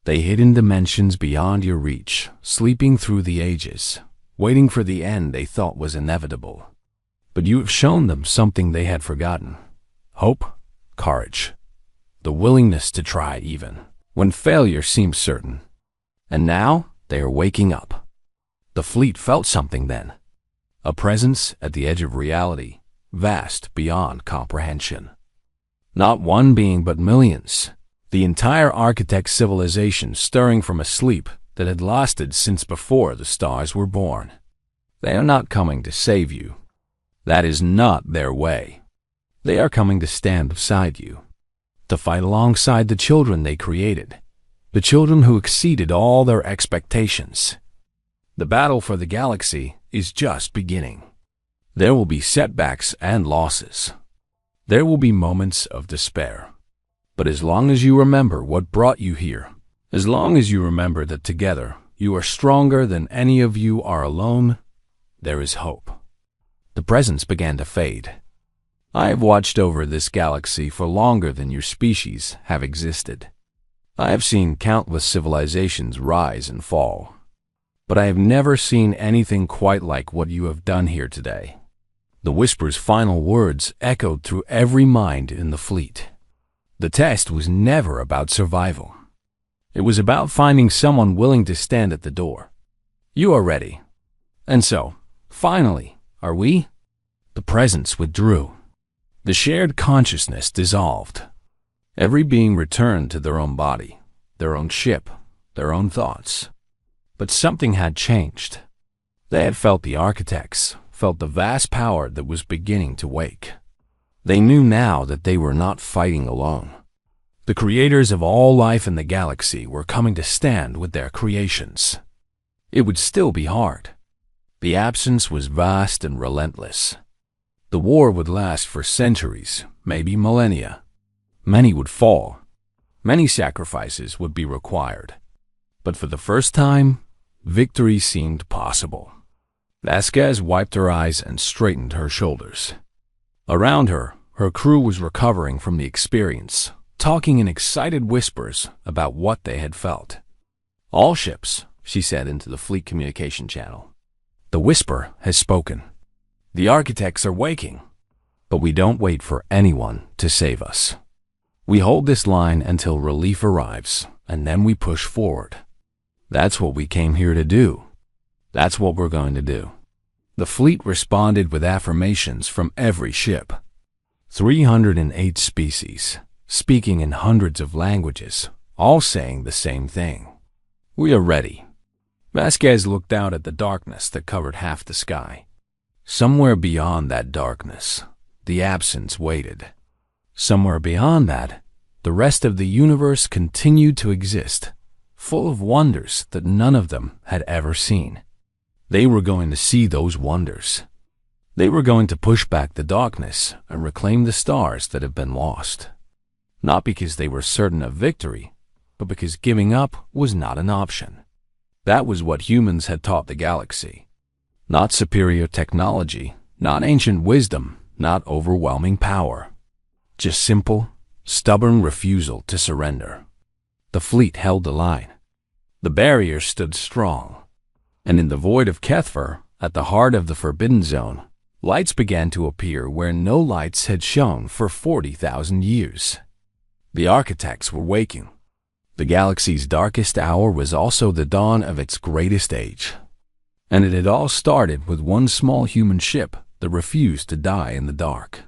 [SPEAKER 1] They hid in dimensions beyond your reach, sleeping through the ages, waiting for the end they thought was inevitable. But you have shown them something they had forgotten: hope, courage, the willingness to try even when failure seemed certain. And now they are waking up. The fleet felt something then, a presence at the edge of reality, vast beyond comprehension. Not one being but millions, the entire architect civilization stirring from a sleep that had lasted since before the stars were born. They are not coming to save you. That is not their way. They are coming to stand beside you, to fight alongside the children they created, the children who exceeded all their expectations. The battle for the galaxy is just beginning. There will be setbacks and losses. There will be moments of despair. But as long as you remember what brought you here, as long as you remember that together you are stronger than any of you are alone, there is hope. The presence began to fade. I have watched over this galaxy for longer than your species have existed. I have seen countless civilizations rise and fall. But I have never seen anything quite like what you have done here today. The whisper's final words echoed through every mind in the fleet. The test was never about survival. It was about finding someone willing to stand at the door. You are ready. And so, finally, are we? The presence withdrew. The shared consciousness dissolved. Every being returned to their own body, their own ship, their own thoughts. But something had changed. They had felt the architects, felt the vast power that was beginning to wake. They knew now that they were not fighting alone. The creators of all life in the galaxy were coming to stand with their creations. It would still be hard. The absence was vast and relentless. The war would last for centuries, maybe millennia. Many would fall. Many sacrifices would be required. But for the first time, victory seemed possible. Vasquez wiped her eyes and straightened her shoulders. Around her, her crew was recovering from the experience, talking in excited whispers about what they had felt. "All ships," she said into the fleet communication channel. "The whisper has spoken. The architects are waking. But we don't wait for anyone to save us. We hold this line until relief arrives, and then we push forward. That's what we came here to do. That's what we're going to do." The fleet responded with affirmations from every ship. 308 species, speaking in hundreds of languages, all saying the same thing. "We are ready." Vasquez looked out at the darkness that covered half the sky. Somewhere beyond that darkness, the absence waited. Somewhere beyond that, the rest of the universe continued to exist, full of wonders that none of them had ever seen. They were going to see those wonders. They were going to push back the darkness and reclaim the stars that have been lost. Not because they were certain of victory, but because giving up was not an option. That was what humans had taught the galaxy. Not superior technology, not ancient wisdom, not overwhelming power. Just simple, stubborn refusal to surrender. The fleet held the line. The barrier stood strong. And in the void of Kethver, at the heart of the Forbidden Zone, lights began to appear where no lights had shone for 40,000 years. The architects were waking. The galaxy's darkest hour was also the dawn of its greatest age. And it had all started with one small human ship that refused to die in the dark.